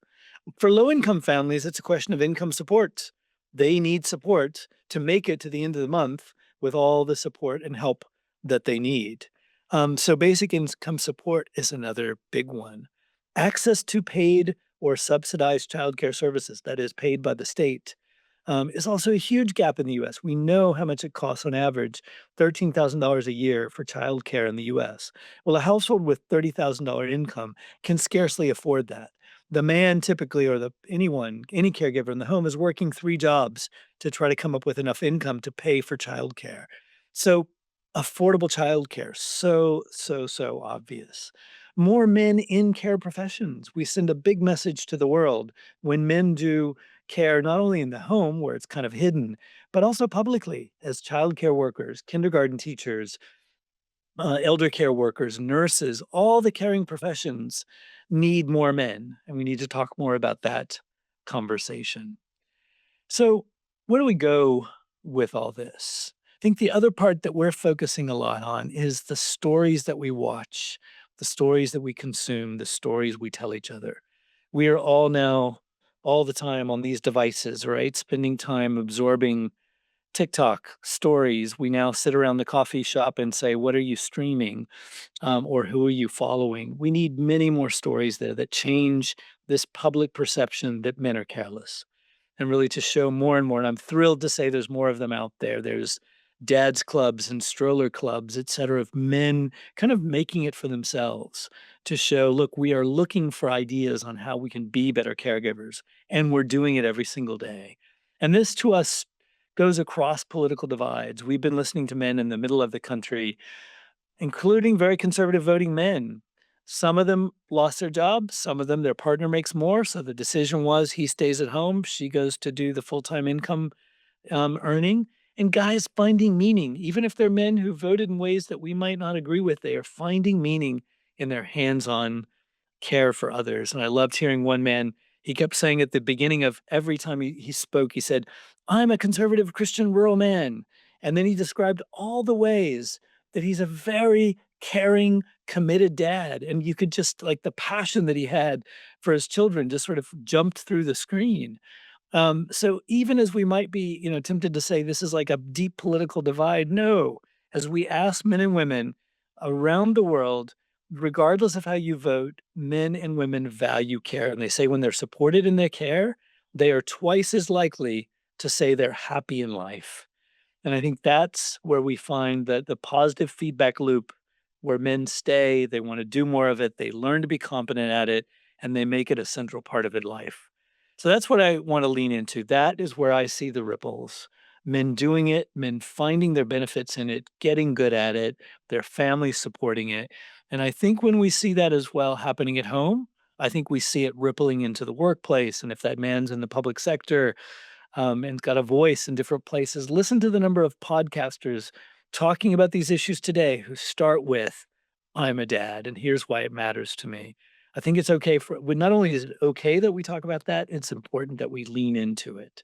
For low income families, it's a question of income support. They need support to make it to the end of the month with all the support and help that they need. So basic income support is another big one. Access to paid or subsidized childcare services, that is paid by the state, is also a huge gap in the US. We know how much it costs on average, $13,000 a year for childcare in the US. Well, a household with $30,000 income can scarcely afford that. The man typically, or any caregiver in the home is working 3 jobs to try to come up with enough income to pay for childcare. So affordable childcare, so obvious. More men in care professions. We send a big message to the world when men do care not only in the home where it's kind of hidden, but also publicly as childcare workers, kindergarten teachers, elder care workers, nurses, all the caring professions need more men. And we need to talk more about that conversation. So, where do we go with all this? I think the other part that we're focusing a lot on is the stories that we watch, the stories that we consume, the stories we tell each other. We are all now, all the time on these devices, right? Spending time absorbing TikTok stories. We now sit around the coffee shop and say, "What are you streaming?" Or "Who are you following?" We need many more stories there that change this public perception that men are careless and really to show more and more. And I'm thrilled to say there's more of them out there. There's dads clubs and stroller clubs, et cetera, of men kind of making it for themselves to show, look, we are looking for ideas on how we can be better caregivers, and we're doing it every single day. And this to us goes across political divides. We've been listening to men in the middle of the country, including very conservative voting men. Some of them lost their jobs, some of them their partner makes more. So the decision was he stays at home, she goes to do the full time income earning. And guys finding meaning, even if they're men who voted in ways that we might not agree with, they are finding meaning in their hands on care for others. And I loved hearing one man, he kept saying at the beginning of every time he spoke, he said, "I'm a conservative Christian rural man." And then he described all the ways that he's a very caring, committed dad. And you could just like the passion that he had for his children just sort of jumped through the screen. So even as we might be, tempted to say this is like a deep political divide, no, as we ask men and women around the world, regardless of how you vote, men and women value care. And they say when they're supported in their care, they are twice as likely to say they're happy in life. And I think that's where we find that the positive feedback loop where men stay, they want to do more of it, they learn to be competent at it, and they make it a central part of their life. So that's what I want to lean into. That is where I see the ripples. Men doing it, men finding their benefits in it, getting good at it, their families supporting it. And I think when we see that as well happening at home, I think we see it rippling into the workplace. And if that man's in the public sector, and got a voice in different places. Listen to the number of podcasters talking about these issues today who start with, "I'm a dad, and here's why it matters to me." I think it's okay not only is it okay that we talk about that, it's important that we lean into it.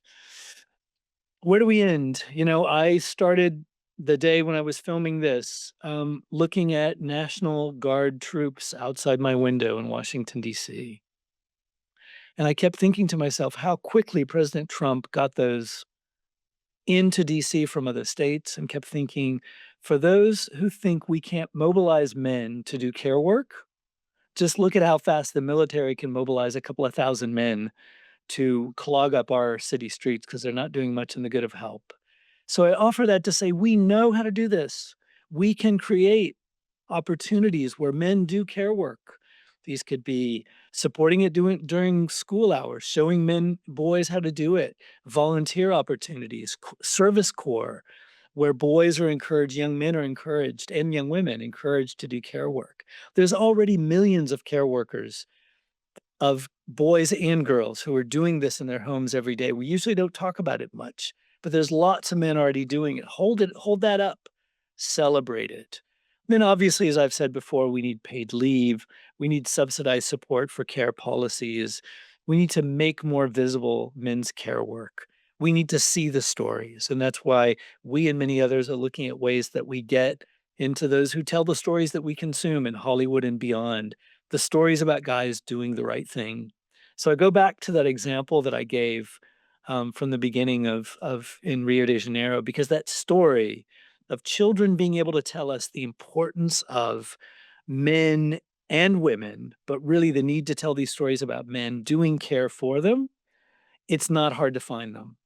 Where do we end? I started the day when I was filming this, looking at National Guard troops outside my window in Washington, D.C. And I kept thinking to myself how quickly President Trump got those into DC from other states, and kept thinking, for those who think we can't mobilize men to do care work, just look at how fast the military can mobilize a couple of thousand men to clog up our city streets because they're not doing much in the good of help. So I offer that to say we know how to do this. We can create opportunities where men do care work. These could be supporting it during school hours, showing boys how to do it, volunteer opportunities, service corps, where boys are encouraged, young men are encouraged, and young women encouraged to do care work. There's already millions of care workers, of boys and girls, who are doing this in their homes every day. We usually don't talk about it much, but there's lots of men already doing it. Hold that up, celebrate it. Then obviously, as I've said before, we need paid leave. We need subsidized support for care policies. We need to make more visible men's care work. We need to see the stories. And that's why we and many others are looking at ways that we get into those who tell the stories that we consume in Hollywood and beyond, the stories about guys doing the right thing. So I go back to that example that I gave from the beginning of in Rio de Janeiro, because that story of children being able to tell us the importance of men and women, but really the need to tell these stories about men doing care for them, it's not hard to find them.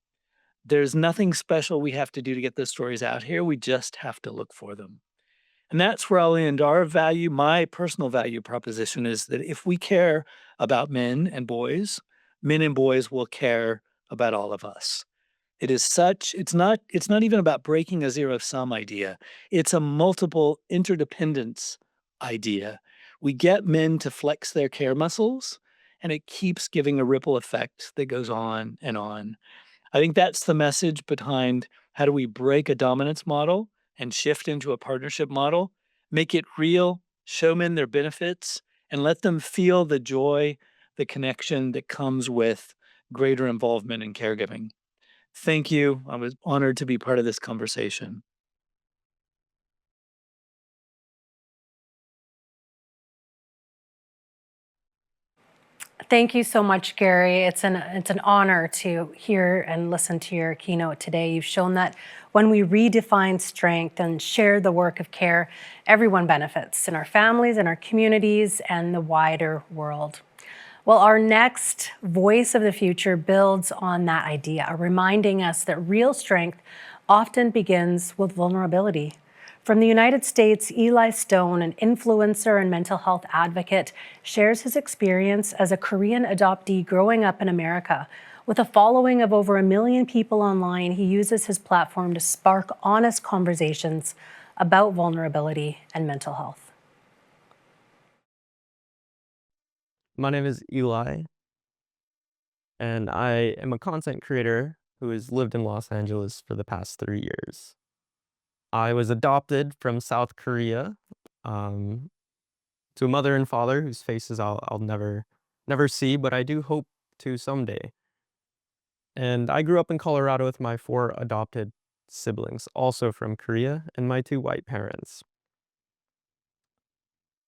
There's nothing special we have to do to get those stories out here. We just have to look for them. And that's where I'll end. Our value, my personal value proposition is that if we care about men and boys will care about all of us. It is such it's not even about breaking a zero sum idea. It's a multiple interdependence idea. We get men to flex their care muscles and it keeps giving a ripple effect that goes on and on. I think that's the message behind how do we break a dominance model and shift into a partnership model, make it real, show men their benefits, and let them feel the joy, the connection that comes with greater involvement in caregiving. Thank you. I was honored to be part of this conversation. Thank you so much, Gary. It's an honor to hear and listen to your keynote today. You've shown that when we redefine strength and share the work of care, everyone benefits in our families, in our communities, and the wider world. Well, our next Voice of the Future builds on that idea, reminding us that real strength often begins with vulnerability. From the United States, Eli Stone, an influencer and mental health advocate, shares his experience as a Korean adoptee growing up in America. With a following of over 1 million people online, he uses his platform to spark honest conversations about vulnerability and mental health. My name is Eli, and I am a content creator who has lived in Los Angeles for the past 3 years. I was adopted from South Korea um, to a mother and father whose faces I'll never see, but I do hope to someday. And I grew up in Colorado with my 4 adopted siblings, also from Korea, and my 2 white parents.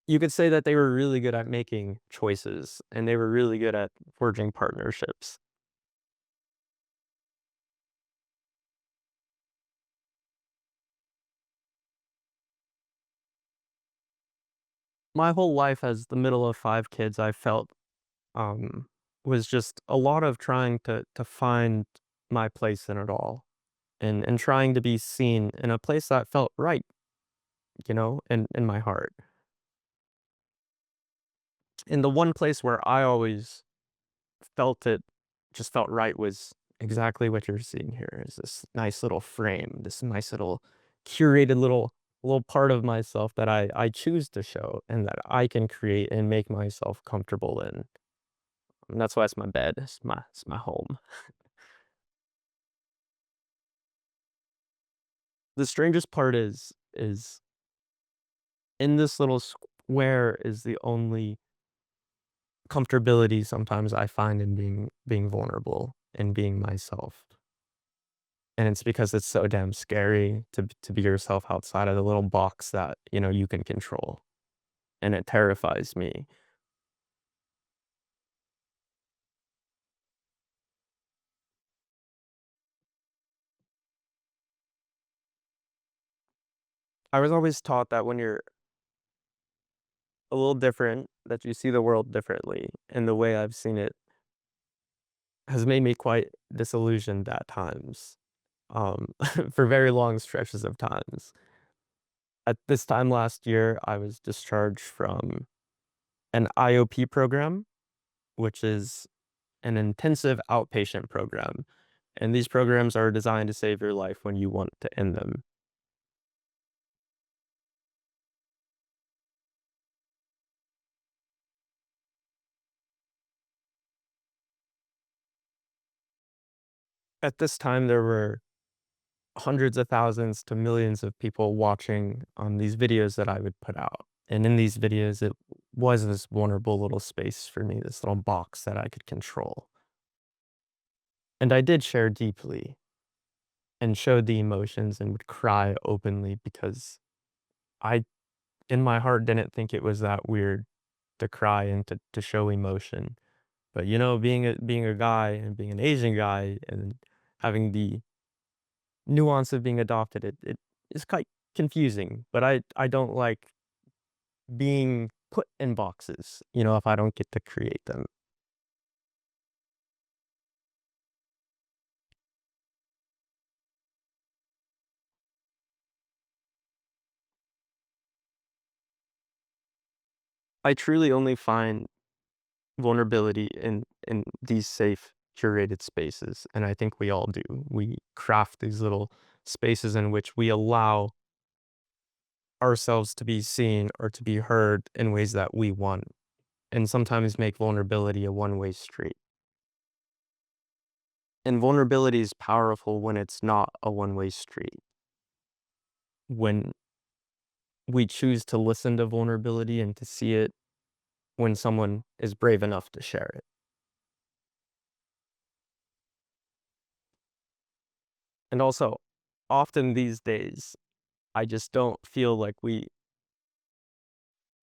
You could say that they were really good at making choices, and they were really good at forging partnerships. My whole life as the middle of 5 kids, I felt, um, was just a lot of trying to find my place in it all, and trying to be seen in a place that felt right, in my heart. And the one place where I always felt it just felt right was exactly what you're seeing here, is this nice little frame, this nice little curated little part of myself that I choose to show and that I can create and make myself comfortable in. And that's why it's my bed. It's my home. The strangest part is in this little square is the only comfortability sometimes I find in being vulnerable and being myself. And it's because it's so damn scary to be yourself outside of the little box that, you can control. And it terrifies me. I was always taught that when you're a little different, that you see the world differently. And the way I've seen it has made me quite disillusioned at times, for very long stretches of times. At this time last year, I was discharged from an IOP program, which is an intensive outpatient program. And these programs are designed to save your life when you want to end them. At this time, there were hundreds of thousands to millions of people watching on these videos that I would put out. And in these videos, it was this vulnerable little space for me, this little box that I could control. And I did share deeply and showed the emotions and would cry openly because I, in my heart, didn't think it was that weird to cry and to show emotion. But you know, being a guy and being an Asian guy and having the nuance of being adopted, it is quite confusing. But I don't like being put in boxes, you know, if I don't get to create them. I truly only find vulnerability in these safe, curated spaces, and I think we all do. We craft these little spaces in which we allow ourselves to be seen or to be heard in ways that we want, and sometimes make vulnerability a one-way street. And vulnerability is powerful when it's not a one-way street. When we choose to listen to vulnerability and to see it when someone is brave enough to share it. And also, often these days, I just don't feel like we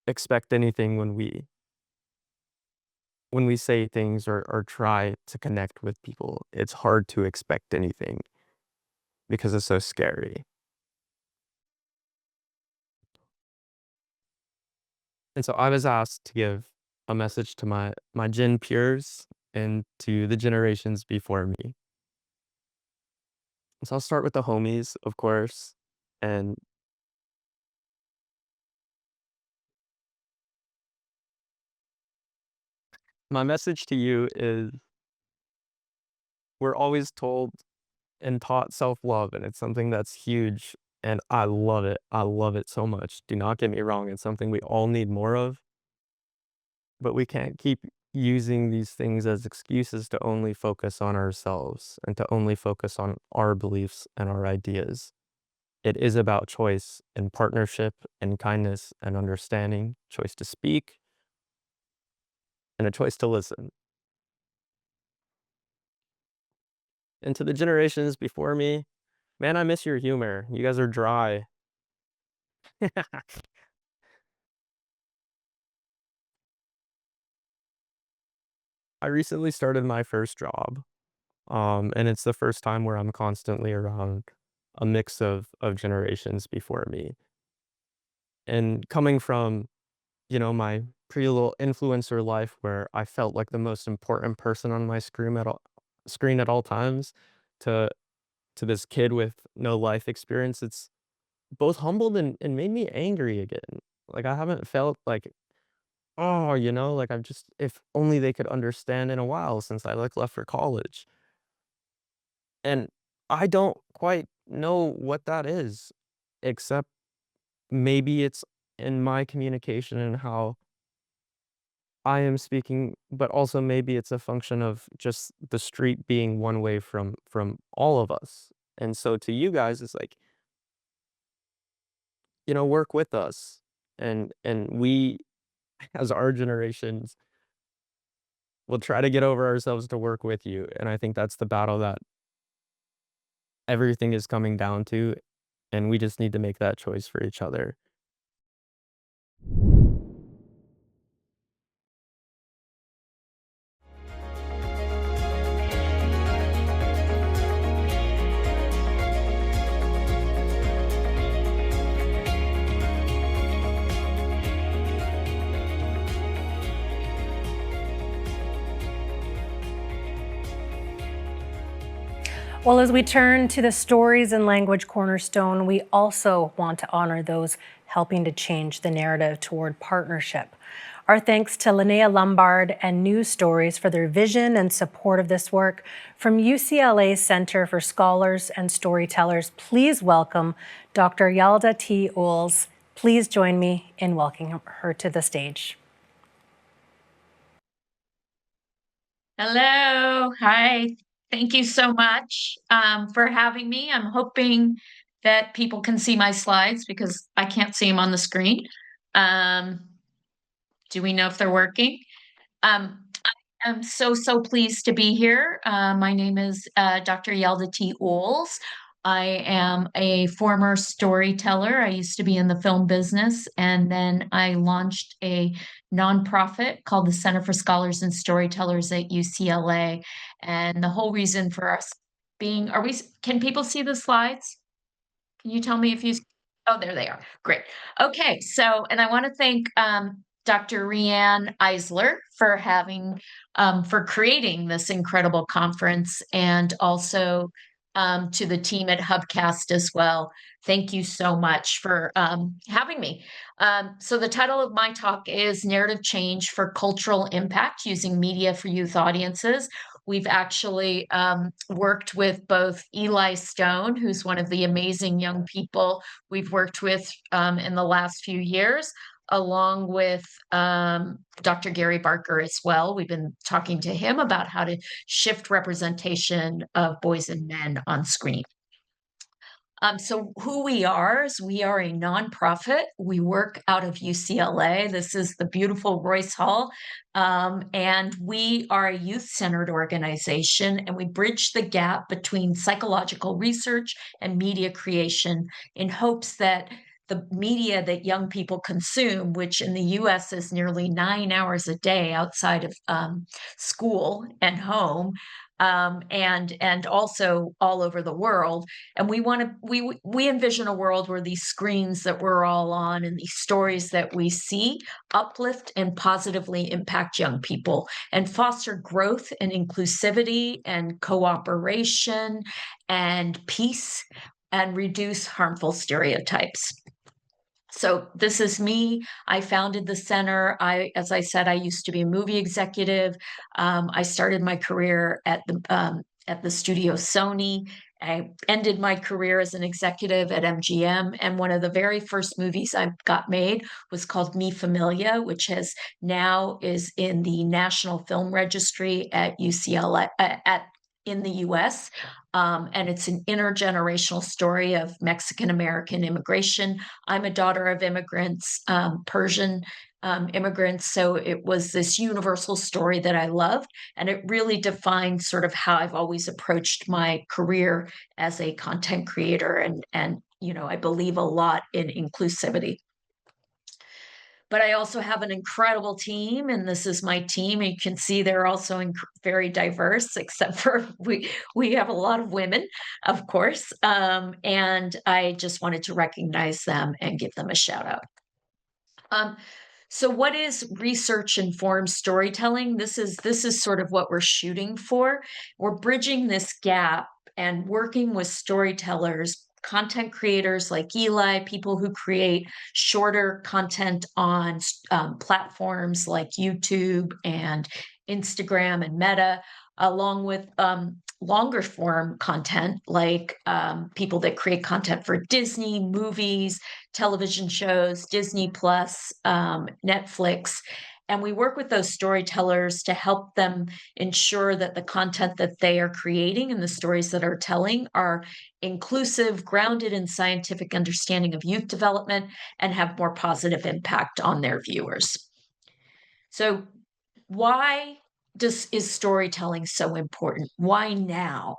expect anything when we say things or try to connect with people. It's hard to expect anything because it's so scary. And so I was asked to give a message to my Gen peers and to the generations before me. So I'll start with the homies, of course, and my message to you is we're always told and taught self-love, and it's something that's huge, and I love it. I love it so much. Do not get me wrong, it's something we all need more of, but we can't keep using these things as excuses to only focus on ourselves and to only focus on our beliefs and our ideas. It is about choice and partnership and kindness and understanding, choice to speak, and a choice to listen. And to the generations before me, man, I miss your humor. You guys are dry. I recently started my first job, and it's the first time where I'm constantly around a mix of generations before me. And coming from, you know, my pretty little influencer life where I felt like the most important person on my screen at all times to this kid with no life experience, it's both humbled and made me angry again. Like I haven't felt like, oh, you know, like I've just if only they could understand in a while since I like left for college. And I don't quite know what that is, except maybe it's in my communication and how I am speaking, but also maybe it's a function of just the street being one way from all of us. And so to you guys, it's like, you know, work with us. And we as our generations will try to get over ourselves to work with you. And I think that's the battle that everything is coming down to. And we just need to make that choice for each other. Well, as we turn to the Stories and Language Cornerstone, we also want to honor those helping to change the narrative toward partnership. Our thanks to Linnea Lombard and News Stories for their vision and support of this work. From UCLA's Center for Scholars and Storytellers, please welcome Dr. Yalda T. Uhls. Please join me in welcoming her to the stage. Hello. Hi. Thank you so much for having me. I'm hoping that people can see my slides because I can't see them on the screen. Do we know if they're working? I'm so pleased to be here. My name is Dr. Yalda T. Uhls. I am a former storyteller. I used to be in the film business, and then I launched a nonprofit called the Center for Scholars and Storytellers at UCLA. And the whole reason for us being, can people see the slides? Can you tell me if you, oh, there they are. Great. Okay, so, and I want to thank Dr. Riane Eisler for for creating this incredible conference, and also to the team at Hubcast as well. Thank you so much for having me. So the title of my talk is Narrative Change for Cultural Impact Using Media for Youth Audiences. We've actually worked with both Eli Stone, who's one of the amazing young people we've worked with in the last few years, along with Dr. Gary Barker as well. We've been talking to him about how to shift representation of boys and men on screen. So who we are is we are a nonprofit. We work out of UCLA. This is the beautiful Royce Hall. And we are a youth-centered organization, and we bridge the gap between psychological research and media creation in hopes that the media that young people consume, which in the US is nearly 9 hours a day outside of school and home, and also all over the world. And we envision a world where these screens that we're all on and these stories that we see uplift and positively impact young people and foster growth and inclusivity and cooperation and peace and reduce harmful stereotypes. So this is me. I founded the center. As I said, I used to be a movie executive. I started my career at the studio Sony. I ended my career as an executive at MGM, and one of the very first movies I got made was called Mi Familia, which has now is in the National Film Registry at UCLA in the US. And it's an intergenerational story of Mexican American immigration. I'm a daughter of immigrants, Persian immigrants. So it was this universal story that I loved. And it really defined sort of how I've always approached my career as a content creator. And I believe a lot in inclusivity. But I also have an incredible team, and this is my team. And you can see they're also very diverse, except for we have a lot of women, of course. And I just wanted to recognize them and give them a shout out. So what is research-informed storytelling? This is sort of what we're shooting for. We're bridging this gap and working with storytellers, content creators like Eli, people who create shorter content on platforms like YouTube and Instagram and Meta, along with longer form content like people that create content for Disney, movies, television shows, Disney Plus, Netflix. And we work with those storytellers to help them ensure that the content that they are creating and the stories that are telling are inclusive, grounded in scientific understanding of youth development, and have more positive impact on their viewers. So why is storytelling so important? Why now?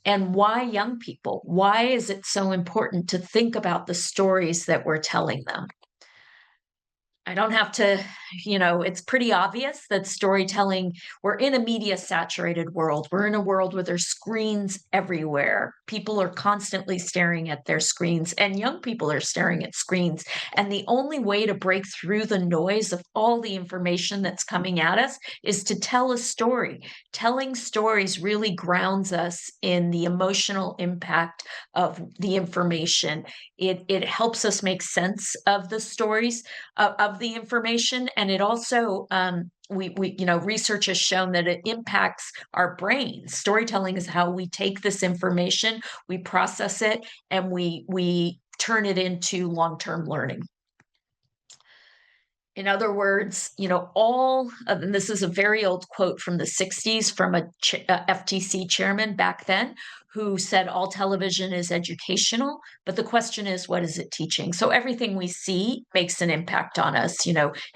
And why young people? Why is it so important to think about the stories that we're telling them? I don't have to, it's pretty obvious that storytelling, we're in a media saturated world. We're in a world where there's screens everywhere. People are constantly staring at their screens, and young people are staring at screens. And the only way to break through the noise of all the information that's coming at us is to tell a story. Telling stories really grounds us in the emotional impact of the information. It helps us make sense of the stories, of the information, and it also research has shown that it impacts our brains. Storytelling is how we take this information, we process it, and we turn it into long-term learning. In other words, and this is a very old quote from the 60s from a FTC chairman back then, who said all television is educational, but the question is, what is it teaching? So everything we see makes an impact on us.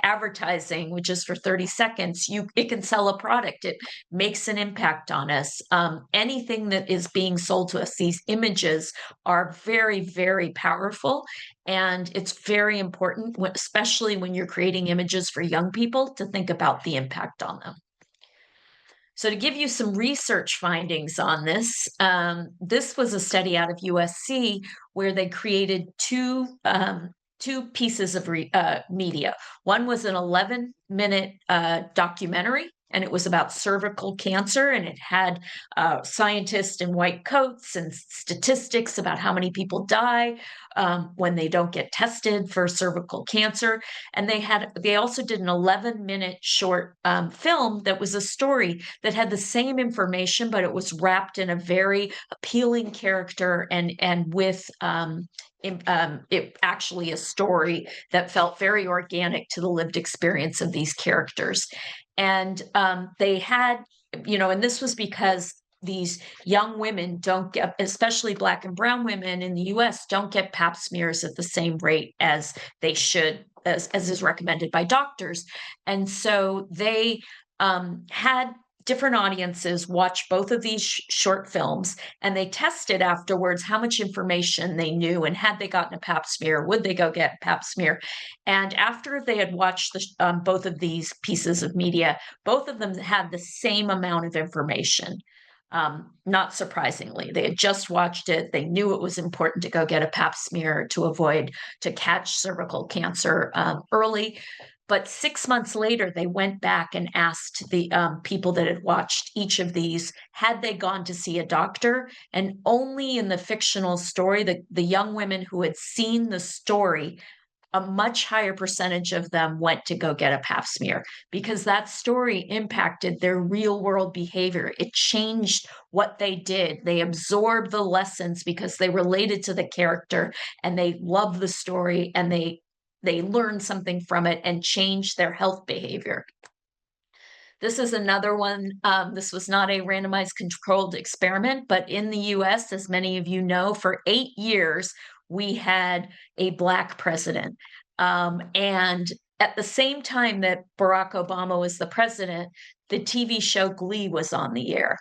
Advertising, which is for 30 seconds, it can sell a product. It makes an impact on us. Anything that is being sold to us, these images are very, very powerful. And it's very important, especially when you're creating images for young people, to think about the impact on them. So to give you some research findings on this, this was a study out of USC where they created two pieces of media. One was an 11-minute documentary, and it was about cervical cancer, and it had scientists in white coats and statistics about how many people die when they don't get tested for cervical cancer. And they also did an 11-minute short film that was a story that had the same information, but it was wrapped in a very appealing character and with it actually a story that felt very organic to the lived experience of these characters. And they had, and this was because these young women don't get, especially Black and brown women in the US, don't get pap smears at the same rate as they should, as is recommended by doctors. And so they had different audiences watch both of these short films, and they tested afterwards how much information they knew, and had they gotten a pap smear, would they go get a pap smear? And after they had watched both of these pieces of media, both of them had the same amount of information. Not surprisingly, they had just watched it. They knew it was important to go get a pap smear to catch cervical cancer early. But 6 months later, they went back and asked the people that had watched each of these, had they gone to see a doctor? And only in the fictional story, the young women who had seen the story, a much higher percentage of them went to go get a pap smear, because that story impacted their real world behavior. It changed what they did. They absorbed the lessons because they related to the character, and they loved the story, and they learned something from it and changed their health behavior. This is another one. This was not a randomized controlled experiment, but in the US, as many of you know, for 8 years, we had a Black president. And at the same time that Barack Obama was the president, the TV show Glee was on the air.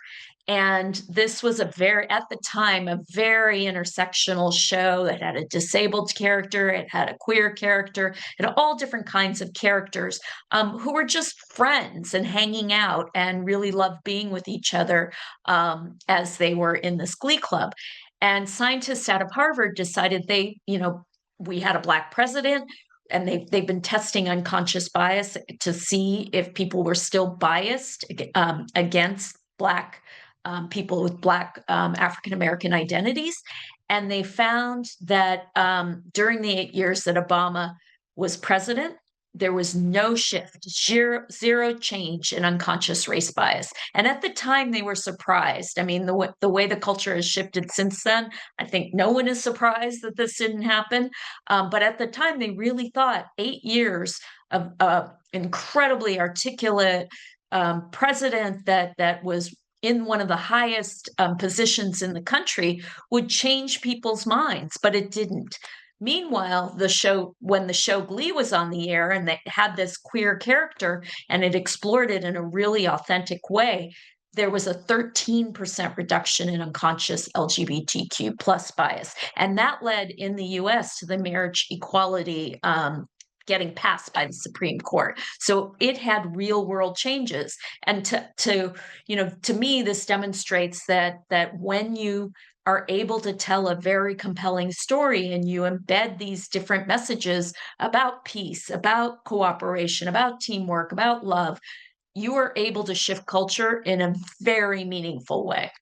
And this was at the time, a very intersectional show that had a disabled character, it had a queer character, it had all different kinds of characters who were just friends and hanging out and really loved being with each other as they were in this Glee club. And scientists out of Harvard decided we had a Black president, and they've been testing unconscious bias to see if people were still biased against Black people with Black African American identities. And they found that during the 8 years that Obama was president, there was no shift, zero change in unconscious race bias. And at the time, they were surprised. I mean, the way the culture has shifted since then, I think no one is surprised that this didn't happen. But at the time, they really thought 8 years of incredibly articulate president that was in one of the highest positions in the country would change people's minds, but it didn't. Meanwhile, when the show Glee was on the air and they had this queer character and it explored it in a really authentic way, there was a 13% reduction in unconscious LGBTQ plus bias. And that led in the US to the marriage equality getting passed by the Supreme Court. So it had real world changes. And to me, this demonstrates that when you are able to tell a very compelling story and you embed these different messages about peace, about cooperation, about teamwork, about love, you are able to shift culture in a very meaningful way.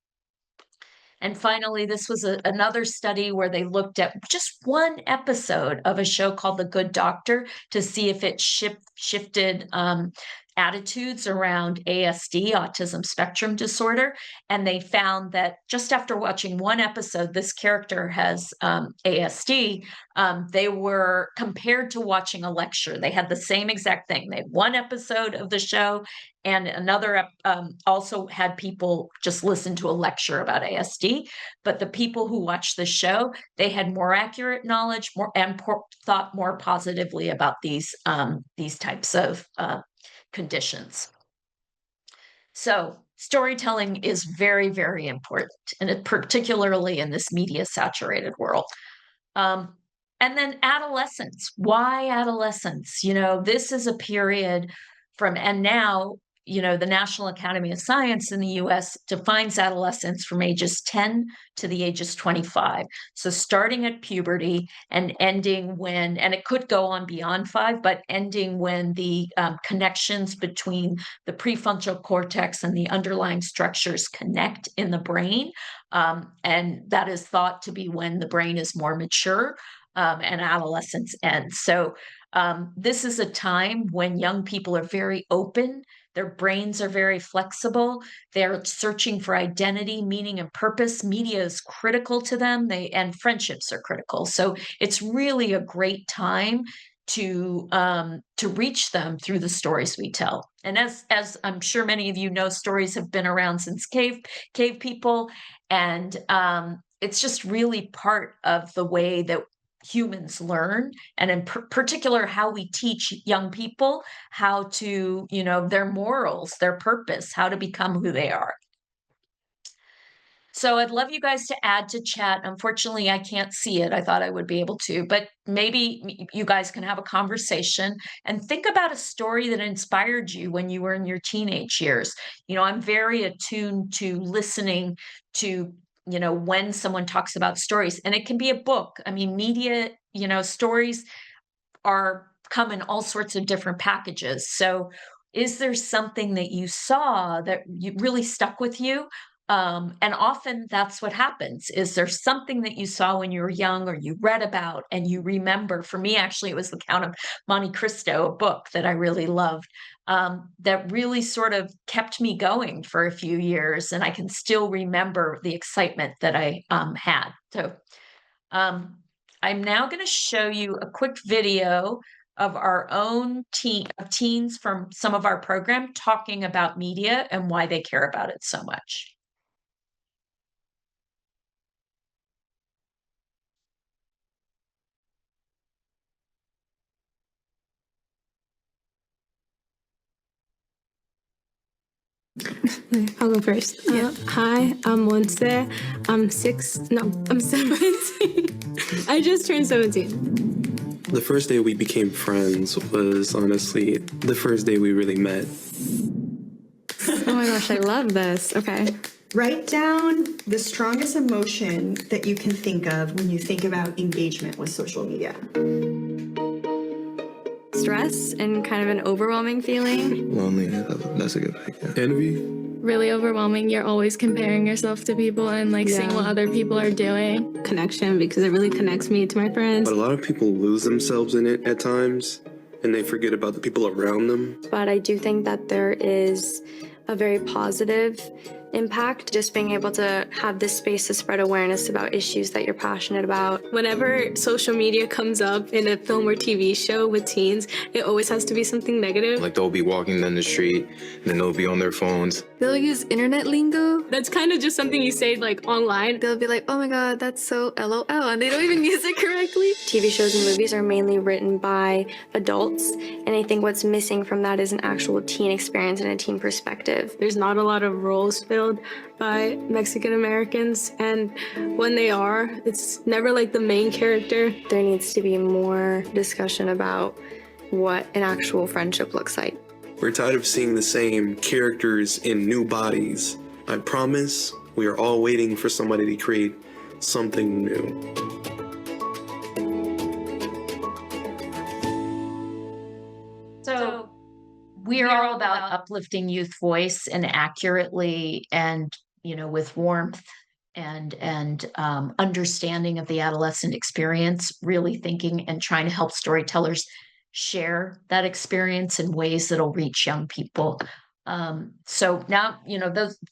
And finally, this was another study where they looked at just one episode of a show called The Good Doctor to see if it shifted attitudes around ASD, autism spectrum disorder. And they found that just after watching one episode, this character has ASD, they were compared to watching a lecture. They had the same exact thing. They had one episode of the show, and another also had people just listen to a lecture about ASD. But the people who watched the show, they had more accurate knowledge, thought more positively about these types of conditions. So storytelling is very, very important, and particularly in this media-saturated world. And then adolescence. Why adolescence? This is a period and now, the National Academy of Science in the US defines adolescence from ages 10 to the ages 25. So starting at puberty and ending and it could go on beyond 5, but ending when the connections between the prefrontal cortex and the underlying structures connect in the brain. And that is thought to be when the brain is more mature. And adolescence ends. So this is a time when young people are very open. Their brains are very flexible. They're searching for identity, meaning, and purpose. Media is critical to them. And friendships are critical. So it's really a great time to reach them through the stories we tell. And as I'm sure many of you know, stories have been around since cave people, and it's just really part of the way that humans learn, and in particular how we teach young people how to, their morals, their purpose, how to become who they are. So I'd love you guys to add to chat. Unfortunately, I can't see it. I thought I would be able to, but maybe you guys can have a conversation and think about a story that inspired you when you were in your teenage years. I'm very attuned to listening to when someone talks about stories, and it can be a book. I mean, media, stories come in all sorts of different packages. So is there something that you saw that you really stuck with you? And often that's what happens. Is there something that you saw when you were young or you read about and you remember? For me, actually, it was The Count of Monte Cristo, a book that I really loved, that really sort of kept me going for a few years. And I can still remember the excitement that I had. So I'm now going to show you a quick video of our own teens from some of our program talking about media and why they care about it so much. I'll go first. Hi, I'm Wednesday. I'm 17. I just turned 17. The first day we became friends was honestly the first day we really met. Oh my gosh, I love this. Okay. Write down the strongest emotion that you can think of when you think about engagement with social media. Stress and kind of an overwhelming feeling. Lonely, that's a good idea. Envy? Really overwhelming. You're always comparing yourself to people and seeing what other people are doing. Connection, because it really connects me to my friends. But a lot of people lose themselves in it at times, and they forget about the people around them. But I do think that there is a very positive impact, just being able to have this space to spread awareness about issues that you're passionate about. Whenever social media comes up in a film or TV show with teens, it always has to be something negative. Like they'll be walking down the street, and then they'll be on their phones. They'll use internet lingo. That's kind of just something you say online. They'll be like, oh my God, that's so LOL, and they don't even use it correctly. TV shows and movies are mainly written by adults, and I think what's missing from that is an actual teen experience and a teen perspective. There's not a lot of roles filled by Mexican Americans, and when they are, it's never the main character. There needs to be more discussion about what an actual friendship looks like. We're tired of seeing the same characters in new bodies. I promise we are all waiting for somebody to create something new. So we are all about uplifting youth voice and accurately and, with warmth and understanding of the adolescent experience, really thinking and trying to help storytellers share that experience in ways that'll reach young people. So now,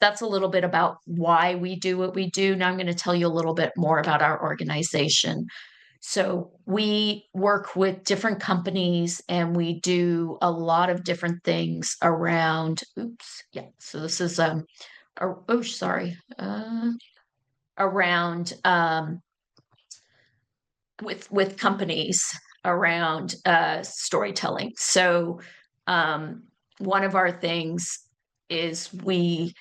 that's a little bit about why we do what we do. Now I'm going to tell you a little bit more about our organization. So we work with different companies and we do a lot of different things around, so this is, around, with companies around storytelling. So one of our things is we've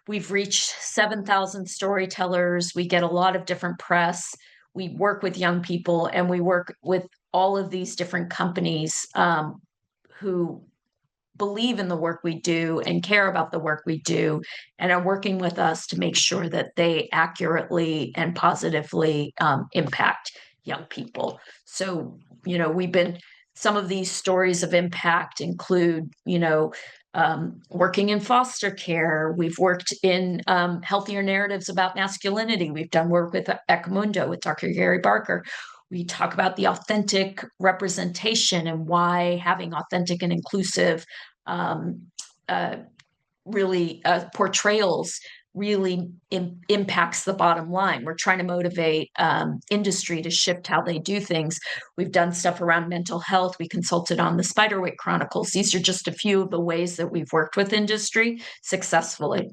reached 7,000 storytellers. We get a lot of different press. We work with young people, and we work with all of these different companies who believe in the work we do and care about the work we do, and are working with us to make sure that they accurately and positively impact young people. So, some of these stories of impact include, working in foster care. We've worked in healthier narratives about masculinity. We've done work with Ecomundo with Dr. Gary Barker. We talk about the authentic representation and why having authentic and inclusive portrayals really impacts the bottom line. We're trying to motivate industry to shift how they do things. We've done stuff around mental health. We consulted on the Spiderwick Chronicles. These are just a few of the ways that we've worked with industry successfully.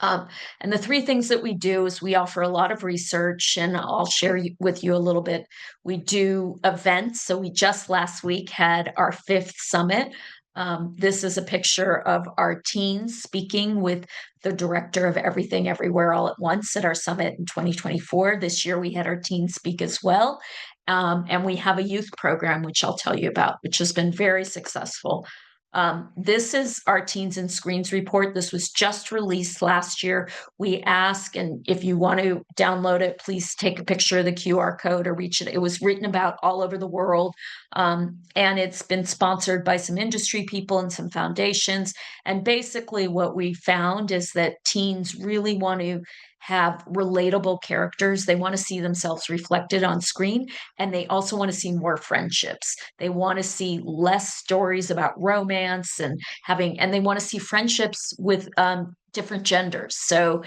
And the three things that we do is we offer a lot of research, and I'll share with you a little bit. We do events. So we just last week had our 5th summit. This is a picture of our teens speaking with the director of Everything Everywhere All at Once at our summit in 2024. This year we had our teens speak as well. And we have a youth program, which I'll tell you about, which has been very successful. This is our Teens and Screens report. This was just released last year. We ask, and if you want to download it, please take a picture of the QR code or reach it. It was written about all over the world, and it's been sponsored by some industry people and some foundations. And basically what we found is that teens really want to have relatable characters. They want to see themselves reflected on screen, and they also want to see more friendships. They want to see less stories about romance and they want to see friendships with different genders. So,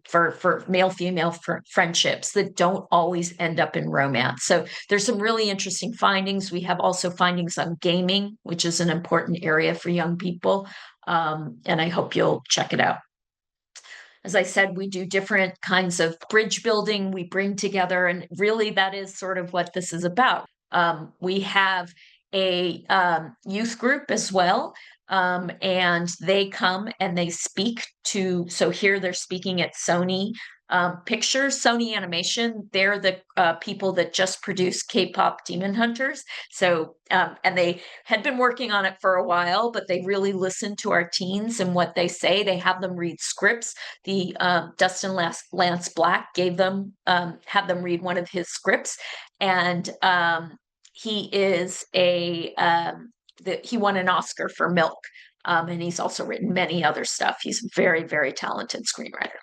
for male-female friendships that don't always end up in romance. So there's some really interesting findings. We have also findings on gaming, which is an important area for young people. And I hope you'll check it out. As I said, we do different kinds of bridge building. We bring together, and really that is sort of what this is about. We have a youth group as well, and they come and they speak to, so here they're speaking at Sony Pictures, Sony Animation. They're the people that just produced K-pop Demon Hunters. So, and they had been working on it for a while, but they really listened to our teens and what they say. They have them read scripts. The Dustin Lance Black gave them, had them read one of his scripts. And he is he won an Oscar for Milk. And he's also written many other stuff. He's a very, very talented screenwriter.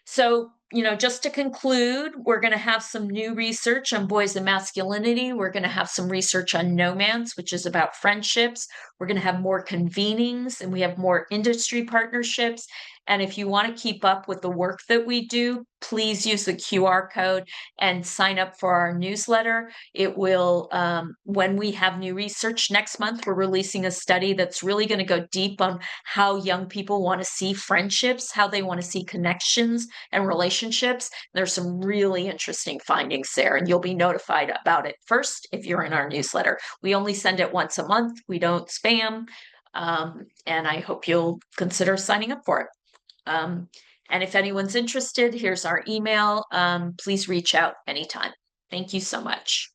So, just to conclude, we're going to have some new research on boys and masculinity. We're going to have some research on Nomance, which is about friendships. We're going to have more convenings, and we have more industry partnerships. And if you want to keep up with the work that we do, please use the QR code and sign up for our newsletter. It will, when we have new research next month, we're releasing a study that's really going to go deep on how young people want to see friendships, how they want to see connections and relationships. There's some really interesting findings there, and you'll be notified about it first if you're in our newsletter. We only send it once a month. We don't spam, and I hope you'll consider signing up for it. And if anyone's interested, here's our email. Please reach out anytime. Thank you so much.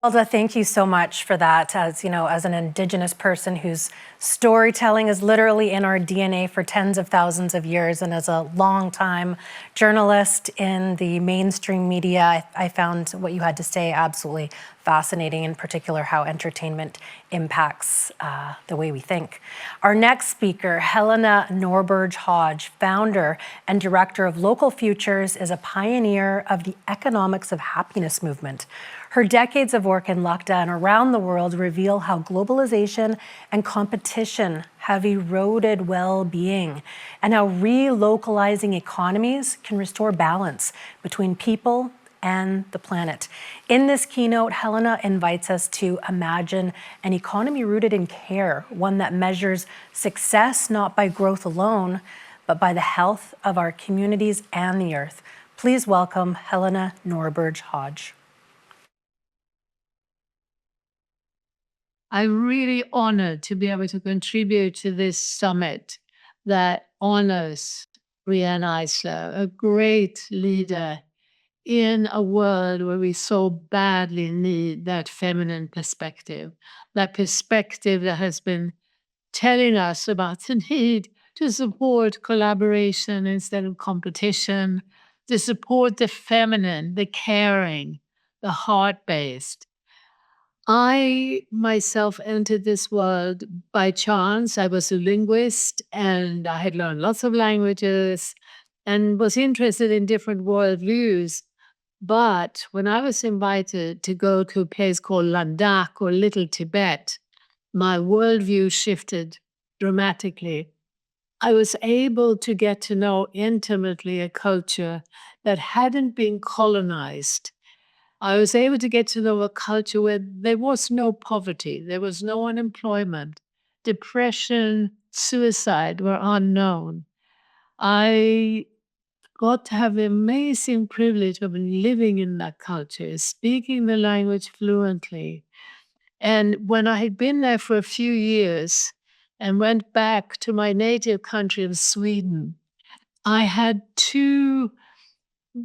Yalda, thank you so much for that. As an Indigenous person whose storytelling is literally in our DNA for tens of thousands of years, and as a longtime journalist in the mainstream media, I found what you had to say absolutely fascinating, in particular how entertainment impacts the way we think. Our next speaker, Helena Norberg-Hodge, founder and director of Local Futures, is a pioneer of the economics of happiness movement. Her decades of work in Lhasa and around the world reveal how globalization and competition have eroded well-being and how relocalizing economies can restore balance between people and the planet. In this keynote, Helena invites us to imagine an economy rooted in care, one that measures success not by growth alone, but by the health of our communities and the earth. Please welcome Helena Norberg-Hodge. I'm really honored to be able to contribute to this summit that honors Riane Eisler, a great leader in a world where we so badly need that feminine perspective, that perspective that has been telling us about the need to support collaboration instead of competition, to support the feminine, the caring, the heart-based. I myself entered this world by chance. I was a linguist and I had learned lots of languages and was interested in different worldviews. But when I was invited to go to a place called Ladakh or Little Tibet, my worldview shifted dramatically. I was able to get to know intimately a culture that hadn't been colonized. I was able to get to know a culture where there was no poverty, there was no unemployment, depression, suicide were unknown. I got to have the amazing privilege of living in that culture, speaking the language fluently. And when I had been there for a few years and went back to my native country of Sweden, I had two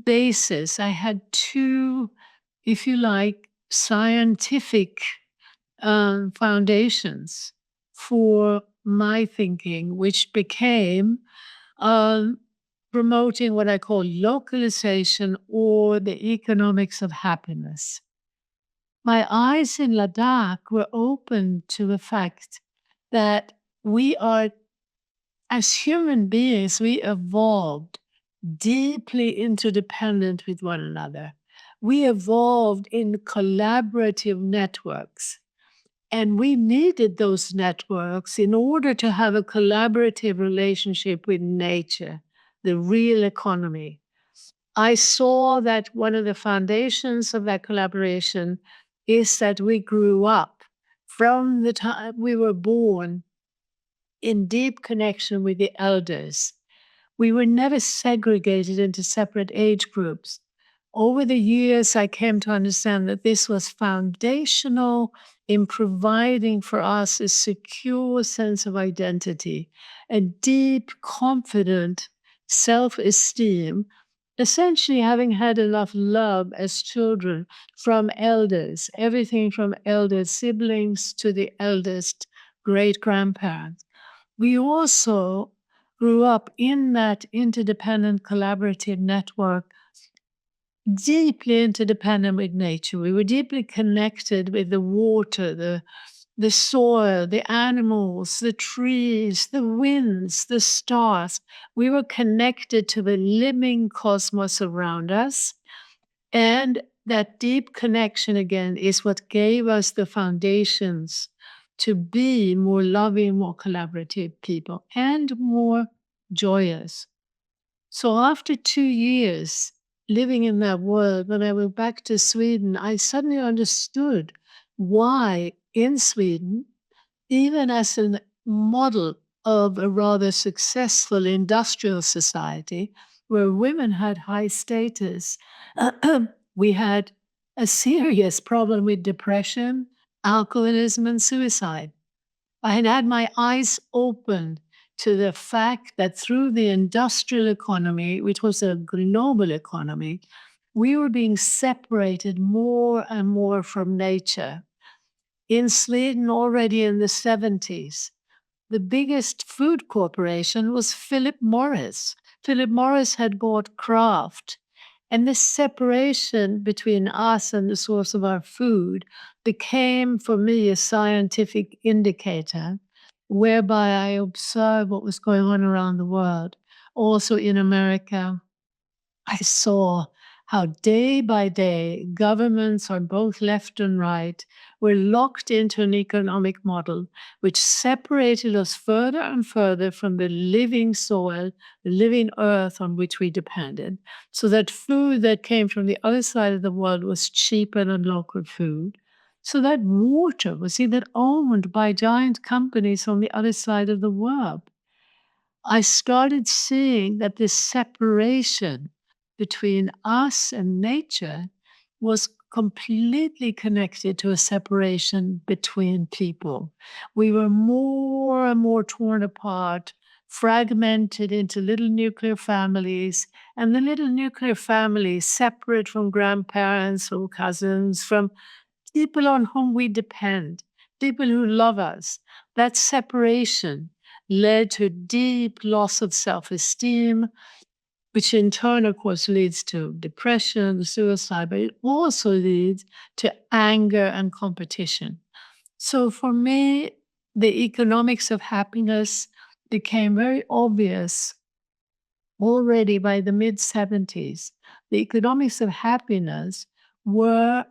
bases. I had two, if you like, scientific foundations for my thinking, which became promoting what I call localization or the economics of happiness. My eyes in Ladakh were open to the fact that we are, as human beings, we evolved deeply interdependent with one another. We evolved in collaborative networks. And we needed those networks in order to have a collaborative relationship with nature, the real economy. I saw that one of the foundations of that collaboration is that we grew up from the time we were born in deep connection with the elders. We were never segregated into separate age groups. Over the years, I came to understand that this was foundational in providing for us a secure sense of identity, a deep, confident self-esteem, essentially having had enough love as children from elders, everything from elder siblings to the eldest great-grandparents. We also grew up in that interdependent collaborative network, deeply interdependent with nature. We were deeply connected with the water, the soil, the animals, the trees, the winds, the stars. We were connected to the living cosmos around us. And that deep connection, again, is what gave us the foundations to be more loving, more collaborative people, and more joyous. So after 2 years living in that world, when I went back to Sweden, I suddenly understood why in Sweden, even as a model of a rather successful industrial society where women had high status, we had a serious problem with depression, alcoholism, and suicide. I had had my eyes opened to the fact that through the industrial economy, which was a global economy, we were being separated more and more from nature. In Sweden, already in the 70s, the biggest food corporation was Philip Morris. Philip Morris had bought Kraft. And this separation between us and the source of our food became, for me, a scientific indicator whereby I observed what was going on around the world. Also in America, I saw how day by day governments on both left and right were locked into an economic model which separated us further and further from the living soil, the living earth on which we depended, so that food that came from the other side of the world was cheaper than local food. So that water was either owned by giant companies on the other side of the world. I started seeing that this separation between us and nature was completely connected to a separation between people. We were more and more torn apart, fragmented into little nuclear families, and the little nuclear families separate from grandparents, from cousins, from people on whom we depend, people who love us. That separation led to deep loss of self-esteem, which in turn, of course, leads to depression, suicide, but it also leads to anger and competition. So for me, the economics of happiness became very obvious already by the mid-70s. The economics of happiness were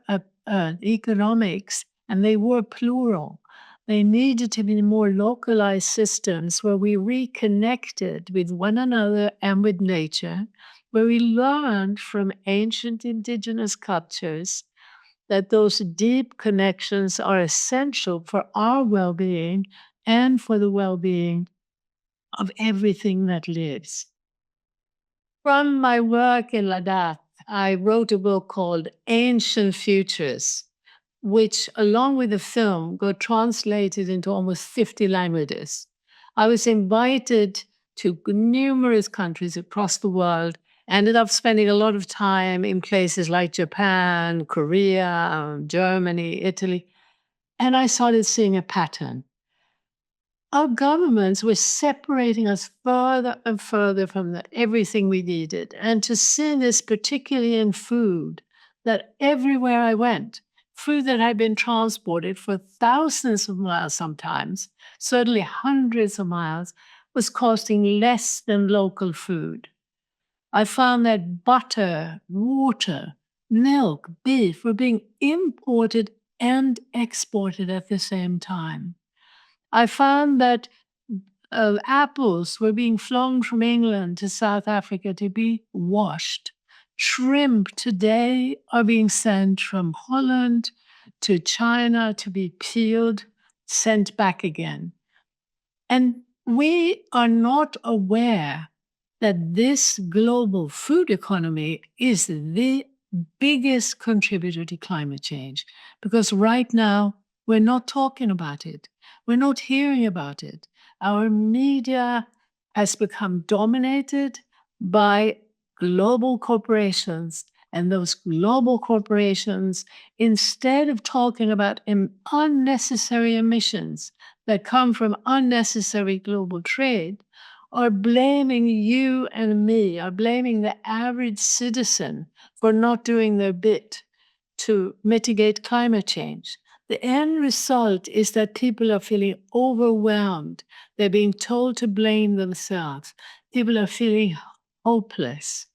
economics, and they were plural. They needed to be more localized systems where we reconnected with one another and with nature, where we learned from ancient indigenous cultures that those deep connections are essential for our well-being and for the well-being of everything that lives. From my work in Ladakh, I wrote a book called Ancient Futures, which, along with the film, got translated into almost 50 languages. I was invited to numerous countries across the world, ended up spending a lot of time in places like Japan, Korea, Germany, Italy, and I started seeing a pattern. Our governments were separating us further and further from everything we needed. And to see this, particularly in food, that everywhere I went, food that had been transported for thousands of miles sometimes, certainly hundreds of miles, was costing less than local food. I found that butter, water, milk, beef were being imported and exported at the same time. I found that apples were being flown from England to South Africa to be washed. Shrimp today are being sent from Holland to China to be peeled, sent back again. And we are not aware that this global food economy is the biggest contributor to climate change, because right now we're not talking about it. We're not hearing about it. Our media has become dominated by global corporations, and those global corporations, instead of talking about unnecessary emissions that come from unnecessary global trade, are blaming you and me, are blaming the average citizen for not doing their bit to mitigate climate change. The end result is that people are feeling overwhelmed. They're being told to blame themselves. People are feeling hopeless.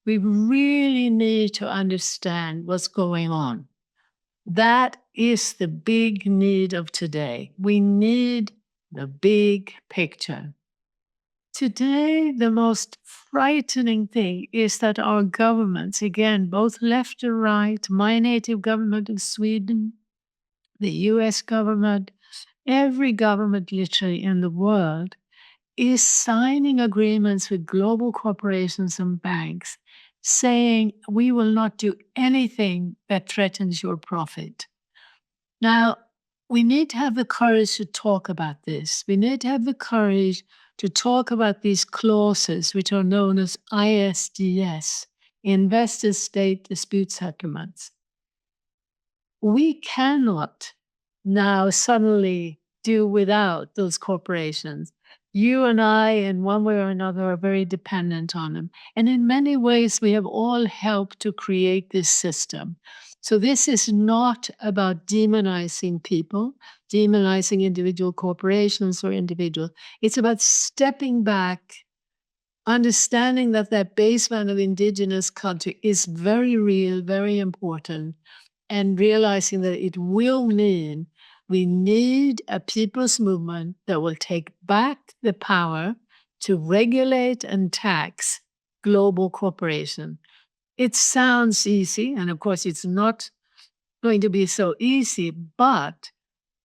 We really need to understand what's going on. That is the big need of today. We need the big picture. Today, the most frightening thing is that our governments, again, both left and right, my native government in Sweden, the US government, every government literally in the world, is signing agreements with global corporations and banks saying we will not do anything that threatens your profit. Now, we need to have the courage to talk about this. We need to have the courage to talk about these clauses, which are known as ISDS, Investor State Dispute Settlements. We cannot now suddenly do without those corporations. You and I, in one way or another, are very dependent on them. And in many ways, we have all helped to create this system. So this is not about demonizing people, demonizing individual corporations or individuals. It's about stepping back, understanding that that baseline of indigenous culture is very real, very important, and realizing that it will mean we need a people's movement that will take back the power to regulate and tax global corporation. It sounds easy, and of course it's not going to be so easy, but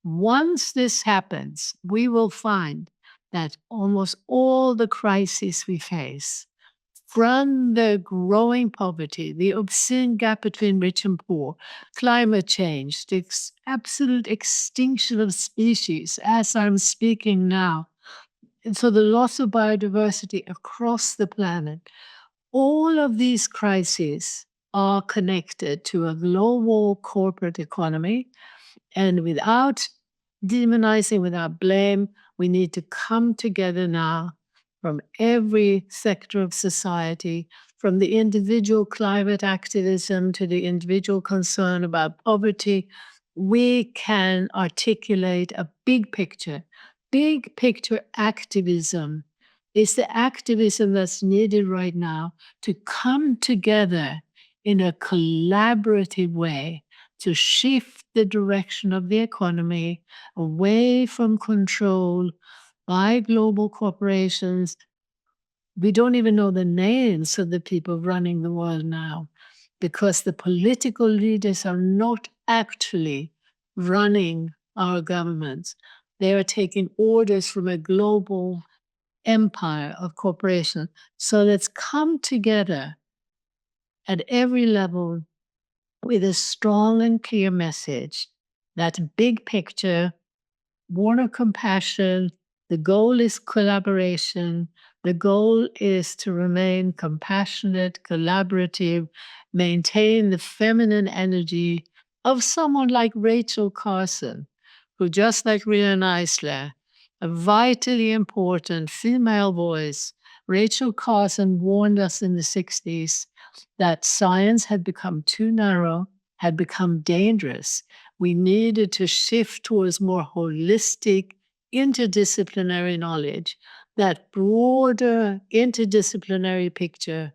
once this happens, we will find that almost all the crises we face, from the growing poverty, the obscene gap between rich and poor, climate change, the absolute extinction of species, as I'm speaking now, and so the loss of biodiversity across the planet, all of these crises are connected to a global corporate economy. And without demonizing, without blame, we need to come together now from every sector of society, from the individual climate activism to the individual concern about poverty. We can articulate a big picture. Big picture activism is the activism that's needed right now to come together in a collaborative way to shift the direction of the economy away from control by global corporations. We don't even know the names of the people running the world now because the political leaders are not actually running our governments. They are taking orders from a global empire of corporations. So let's come together at every level with a strong and clear message, that big picture, born of compassion. The goal is collaboration. The goal is to remain compassionate, collaborative, maintain the feminine energy of someone like Rachel Carson, who, just like Riane Eisler, a vitally important female voice. Rachel Carson warned us in the 60s that science had become too narrow, had become dangerous. We needed to shift towards more holistic, interdisciplinary knowledge. That broader interdisciplinary picture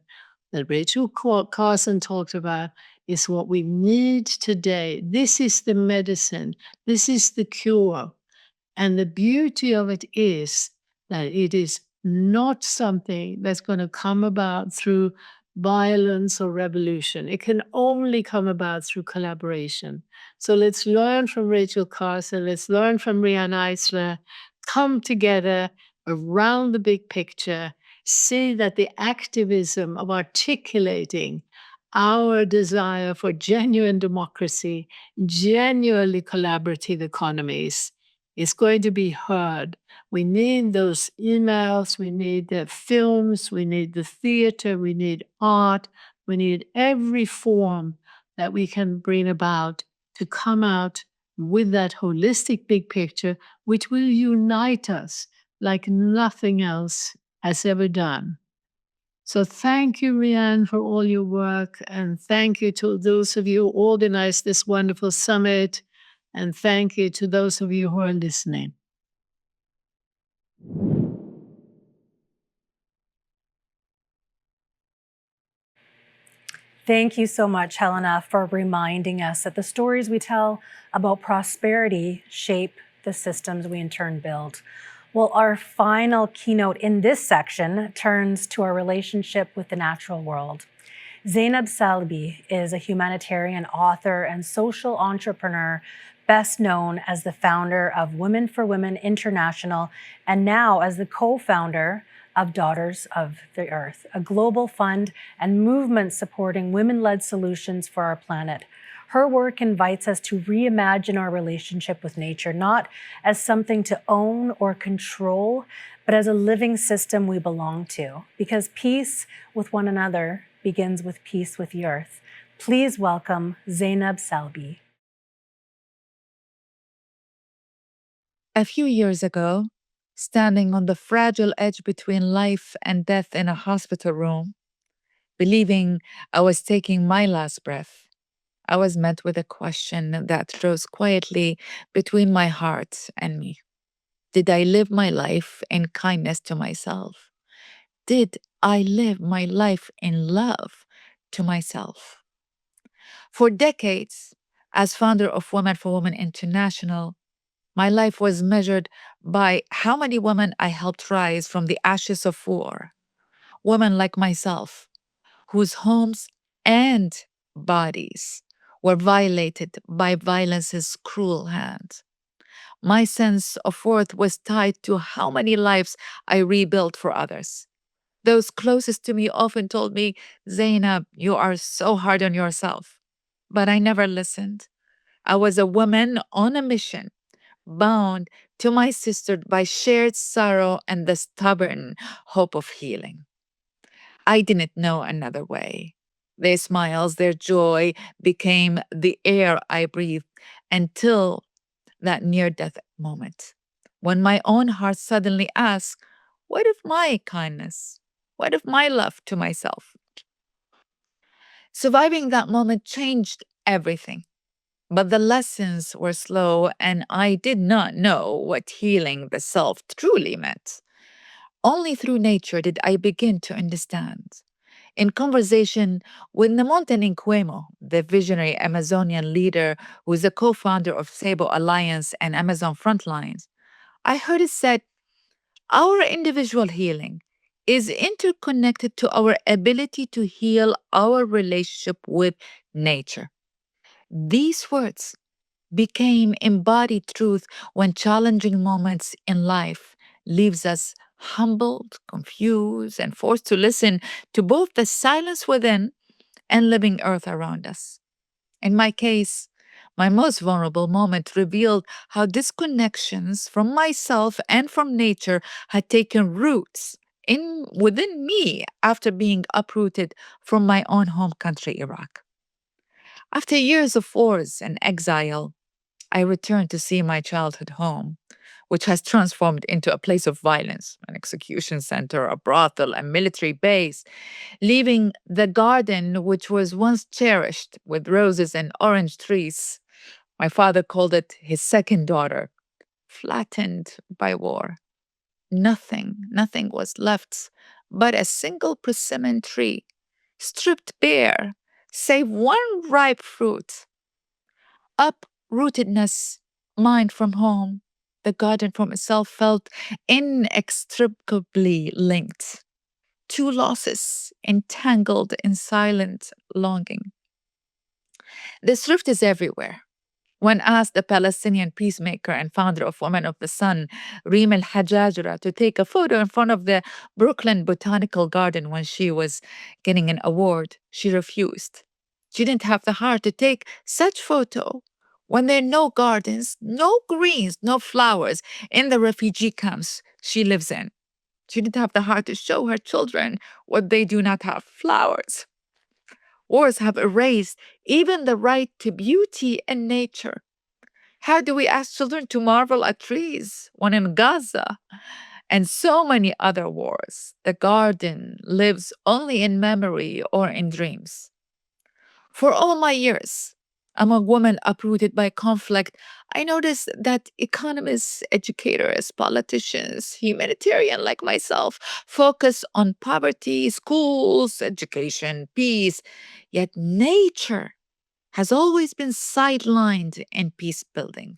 that Rachel Carson talked about is what we need today. This is the medicine. This is the cure. And the beauty of it is that it is not something that's going to come about through violence or revolution. It can only come about through collaboration. So let's learn from Rachel Carson. Let's learn from Riane Eisler. Come together around the big picture. See that the activism of articulating our desire for genuine democracy, genuinely collaborative economies is going to be heard. We need those emails, we need the films, we need the theater, we need art, we need every form that we can bring about to come out with that holistic big picture, which will unite us like nothing else has ever done. So thank you, Riane, for all your work, and thank you to those of you who organized this wonderful summit, and thank you to those of you who are listening. Thank you so much, Helena, for reminding us that the stories we tell about prosperity shape the systems we in turn build. Well, our final keynote in this section turns to our relationship with the natural world. Zainab Salbi is a humanitarian, author, and social entrepreneur, best known as the founder of Women for Women International, and now as the co-founder of Daughters of the Earth, a global fund and movement supporting women-led solutions for our planet. Her work invites us to reimagine our relationship with nature, not as something to own or control, but as a living system we belong to, because peace with one another begins with peace with the earth. Please welcome Zainab Salbi. A few years ago, standing on the fragile edge between life and death in a hospital room, believing I was taking my last breath, I was met with a question that rose quietly between my heart and me. Did I live my life in kindness to myself? did I live my life in love to myself? For decades, as founder of Women for Women International, my life was measured by how many women I helped rise from the ashes of war. Women like myself, whose homes and bodies were violated by violence's cruel hand. My sense of worth was tied to how many lives I rebuilt for others. Those closest to me often told me, Zainab, you are so hard on yourself. But I never listened. I was a woman on a mission, bound to my sister by shared sorrow and the stubborn hope of healing. I didn't know another way. Their smiles, their joy became the air I breathed until that near death moment, when my own heart suddenly asked, what if my kindness? What if my love to myself? Surviving that moment changed everything. But the lessons were slow, and I did not know what healing the self truly meant. Only through nature did I begin to understand. In conversation with Namonte Nkwemo, the visionary Amazonian leader who is a co-founder of Sabo Alliance and Amazon Frontlines, I heard it said, our individual healing is interconnected to our ability to heal our relationship with nature. These words became embodied truth when challenging moments in life leaves us humbled, confused, and forced to listen to both the silence within and living earth around us. In my case, my most vulnerable moment revealed how disconnections from myself and from nature had taken roots within me after being uprooted from my own home country, Iraq. After years of wars and exile, I returned to see my childhood home, which has transformed into a place of violence, an execution center, a brothel, a military base, leaving the garden, which was once cherished with roses and orange trees. My father called it his second daughter, flattened by war. Nothing was left but a single persimmon tree, stripped bare, save one ripe fruit. Uprootedness, mine from home, the garden from itself felt inextricably linked. Two losses entangled in silent longing. This rift is everywhere. When asked the Palestinian peacemaker and founder of Women of the Sun, Reem al-Hajajra, to take a photo in front of the Brooklyn Botanical Garden when she was getting an award, she refused. She didn't have the heart to take such photo when there are no gardens, no greens, no flowers in the refugee camps she lives in. She didn't have the heart to show her children what they do not have, flowers. Wars have erased even the right to beauty and nature. How do we ask children to marvel at trees when in Gaza and so many other wars, the garden lives only in memory or in dreams? For all my years among women uprooted by conflict, I noticed that economists, educators, politicians, humanitarians like myself focus on poverty, schools, education, peace. Yet nature has always been sidelined in peace building.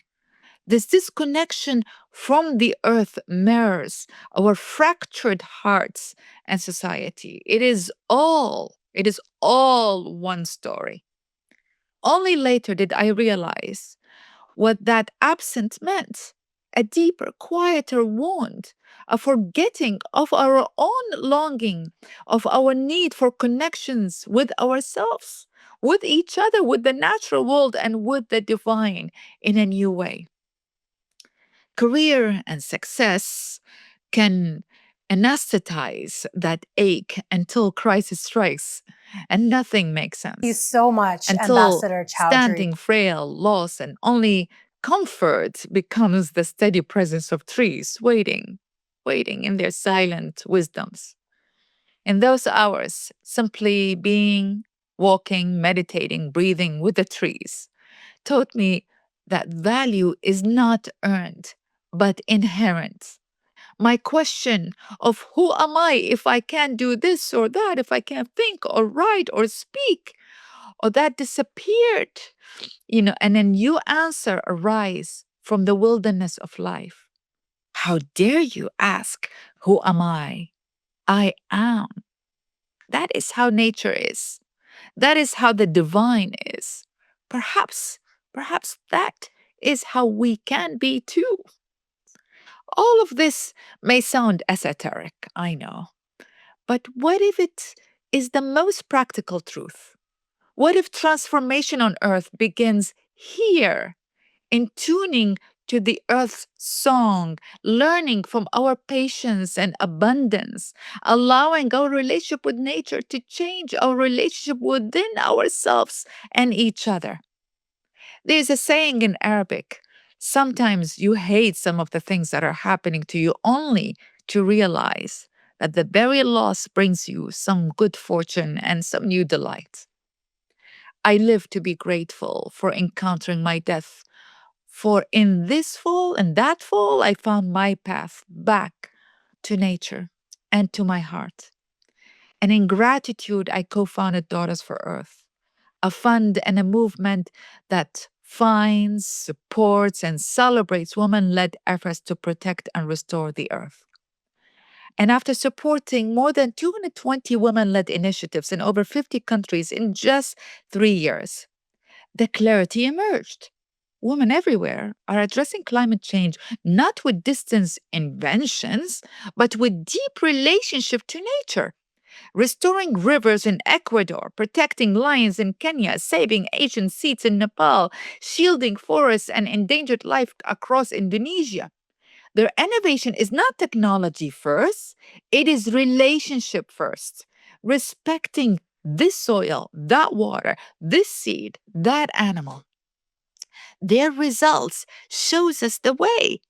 This disconnection from the earth mirrors our fractured hearts and society. It is all one story. Only later did I realize what that absence meant, a deeper, quieter wound, a forgetting of our own longing, of our need for connections with ourselves, with each other, with the natural world, and with the divine in a new way. Career and success can anesthetize that ache until crisis strikes and nothing makes sense. Thank you so much, Until Ambassador Chowdhury. standing frail, lost, and only comfort becomes the steady presence of trees waiting in their silent wisdoms. In those hours, simply being, walking, meditating, breathing with the trees taught me that value is not earned, but inherent. My question of who am I if I can't do this or that, if I can't think or write or speak, or that disappeared, and a new answer arise from the wilderness of life. How dare you ask, who am I? I am. That is how nature is. That is how the divine is. Perhaps that is how we can be too. All of this may sound esoteric, I know. But what if it is the most practical truth? What if transformation on earth begins here, in tuning to the earth's song, learning from our patience and abundance, allowing our relationship with nature to change our relationship within ourselves and each other? There's a saying in Arabic, sometimes you hate some of the things that are happening to you only to realize that the very loss brings you some good fortune and some new delight. I live to be grateful for encountering my death, for in this fall and that fall, I found my path back to nature and to my heart. And in gratitude, I co founded Daughters for Earth, a fund and a movement that finds, supports, and celebrates women led efforts to protect and restore the earth. And after supporting more than 220 women led initiatives in over 50 countries in just 3 years, the clarity emerged. Women everywhere are addressing climate change not with distant inventions, but with deep relationship to nature. Restoring rivers in Ecuador, protecting lions in Kenya, saving Asian seeds in Nepal, shielding forests and endangered life across Indonesia. Their innovation is not technology first, it is relationship first. Respecting this soil, that water, this seed, that animal. Their results shows us the way.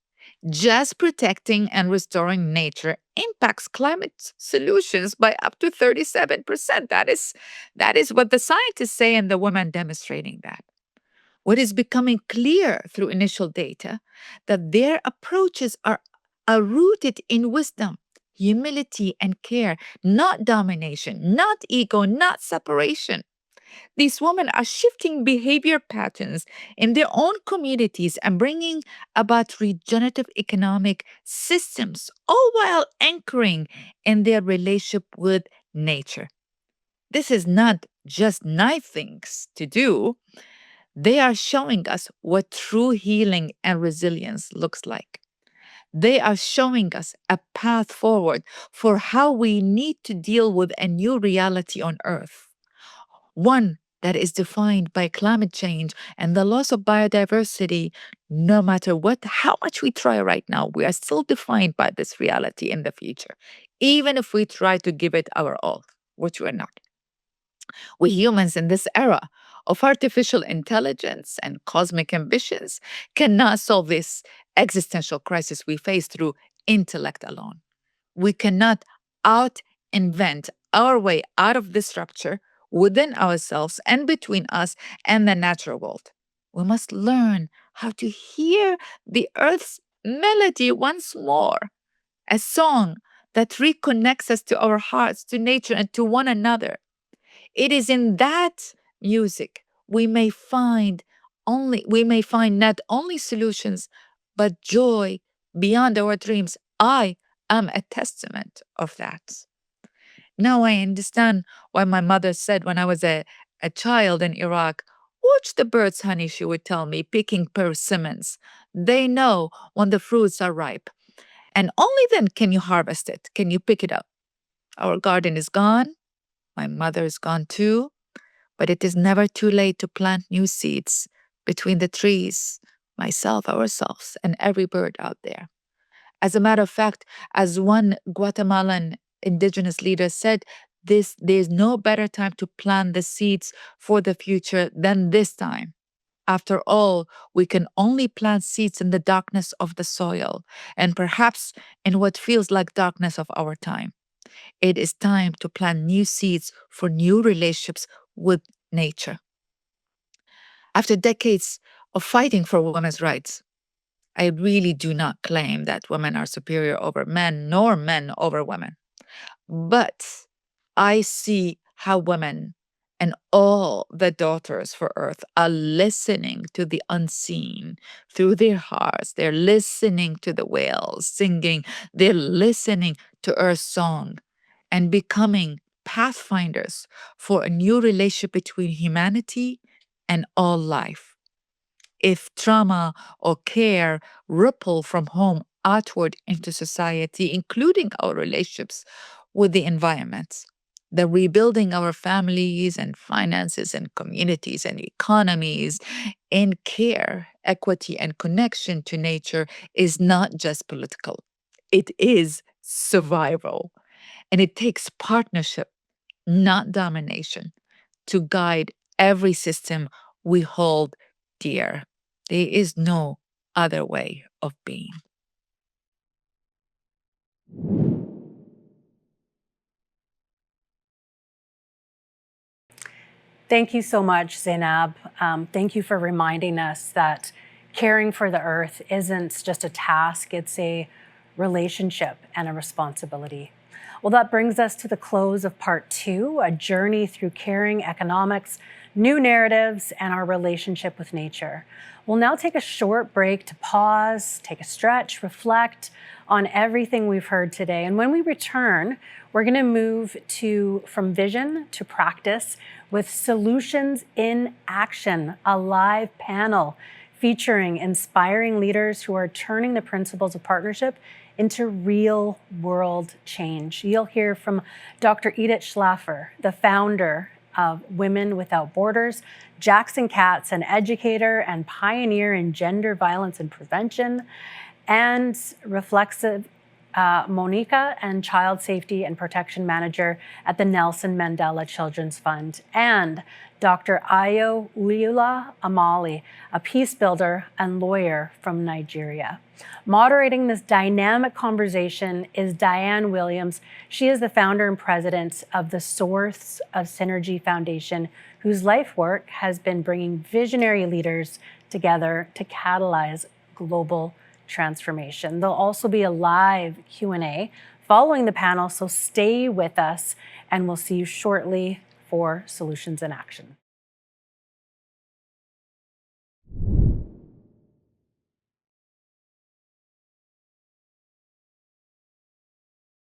Just protecting and restoring nature impacts climate solutions by up to 37%. That is what the scientists say and the women demonstrating that. What is becoming clear through initial data, that their approaches are rooted in wisdom, humility, and care, not domination, not ego, not separation. These women are shifting behavior patterns in their own communities and bringing about regenerative economic systems, all while anchoring in their relationship with nature. This is not just nice things to do. They are showing us what true healing and resilience looks like. They are showing us a path forward for how we need to deal with a new reality on Earth. One that is defined by climate change and the loss of biodiversity. No matter how much we try right now, we are still defined by this reality in the future, even if we try to give it our all, which we're not. We humans in this era of artificial intelligence and cosmic ambitions cannot solve this existential crisis we face through intellect alone. We cannot out-invent our way out of this rupture within ourselves and between us and the natural world. We must learn how to hear the earth's melody once more, a song that reconnects us to our hearts, to nature, and to one another. It is in that music we may find not only solutions, but joy beyond our dreams. I am a testament of that. Now I understand why my mother said when I was a child in Iraq, watch the birds, honey, she would tell me, picking persimmons. They know when the fruits are ripe. And only then can you harvest it, can you pick it up. Our garden is gone. My mother is gone too. But it is never too late to plant new seeds between the trees, myself, ourselves, and every bird out there. As a matter of fact, as one Guatemalan indigenous leader said, there's no better time to plant the seeds for the future than this time. After all, we can only plant seeds in the darkness of the soil, and perhaps in what feels like darkness of our time. It is time to plant new seeds for new relationships with nature. After decades of fighting for women's rights, I really do not claim that women are superior over men, nor men over women. But I see how women and all the daughters for Earth are listening to the unseen through their hearts. They're listening to the whales singing. They're listening to Earth's song and becoming pathfinders for a new relationship between humanity and all life. If trauma or care ripple from home outward into society, including our relationships with the environment, the rebuilding our families and finances and communities and economies in care, equity, and connection to nature is not just political. It is survival. And it takes partnership, not domination, to guide every system we hold dear. There is no other way of being. Thank you so much, Zainab. Thank you for reminding us that caring for the earth isn't just a task, it's a relationship and a responsibility. Well, that brings us to the close of part 2, a journey through caring economics, new narratives, and our relationship with nature. We'll now take a short break to pause, take a stretch, reflect on everything we've heard today. And when we return, we're going to move from vision to practice with Solutions in Action, a live panel featuring inspiring leaders who are turning the principles of partnership into real world change. You'll hear from Dr. Edith Schlaffer, the founder of Women Without Borders, Jackson Katz, an educator and pioneer in gender violence and prevention, and Reflexive Monica, and Child Safety and Protection Manager at the Nelson Mandela Children's Fund, and Dr. Ayo Uyula Amali, a peace builder and lawyer from Nigeria. Moderating this dynamic conversation is Diane Williams. She is the founder and president of the Source of Synergy Foundation, whose life work has been bringing visionary leaders together to catalyze global transformation. There'll also be a live Q&A following the panel, so stay with us and we'll see you shortly for Solutions in Action.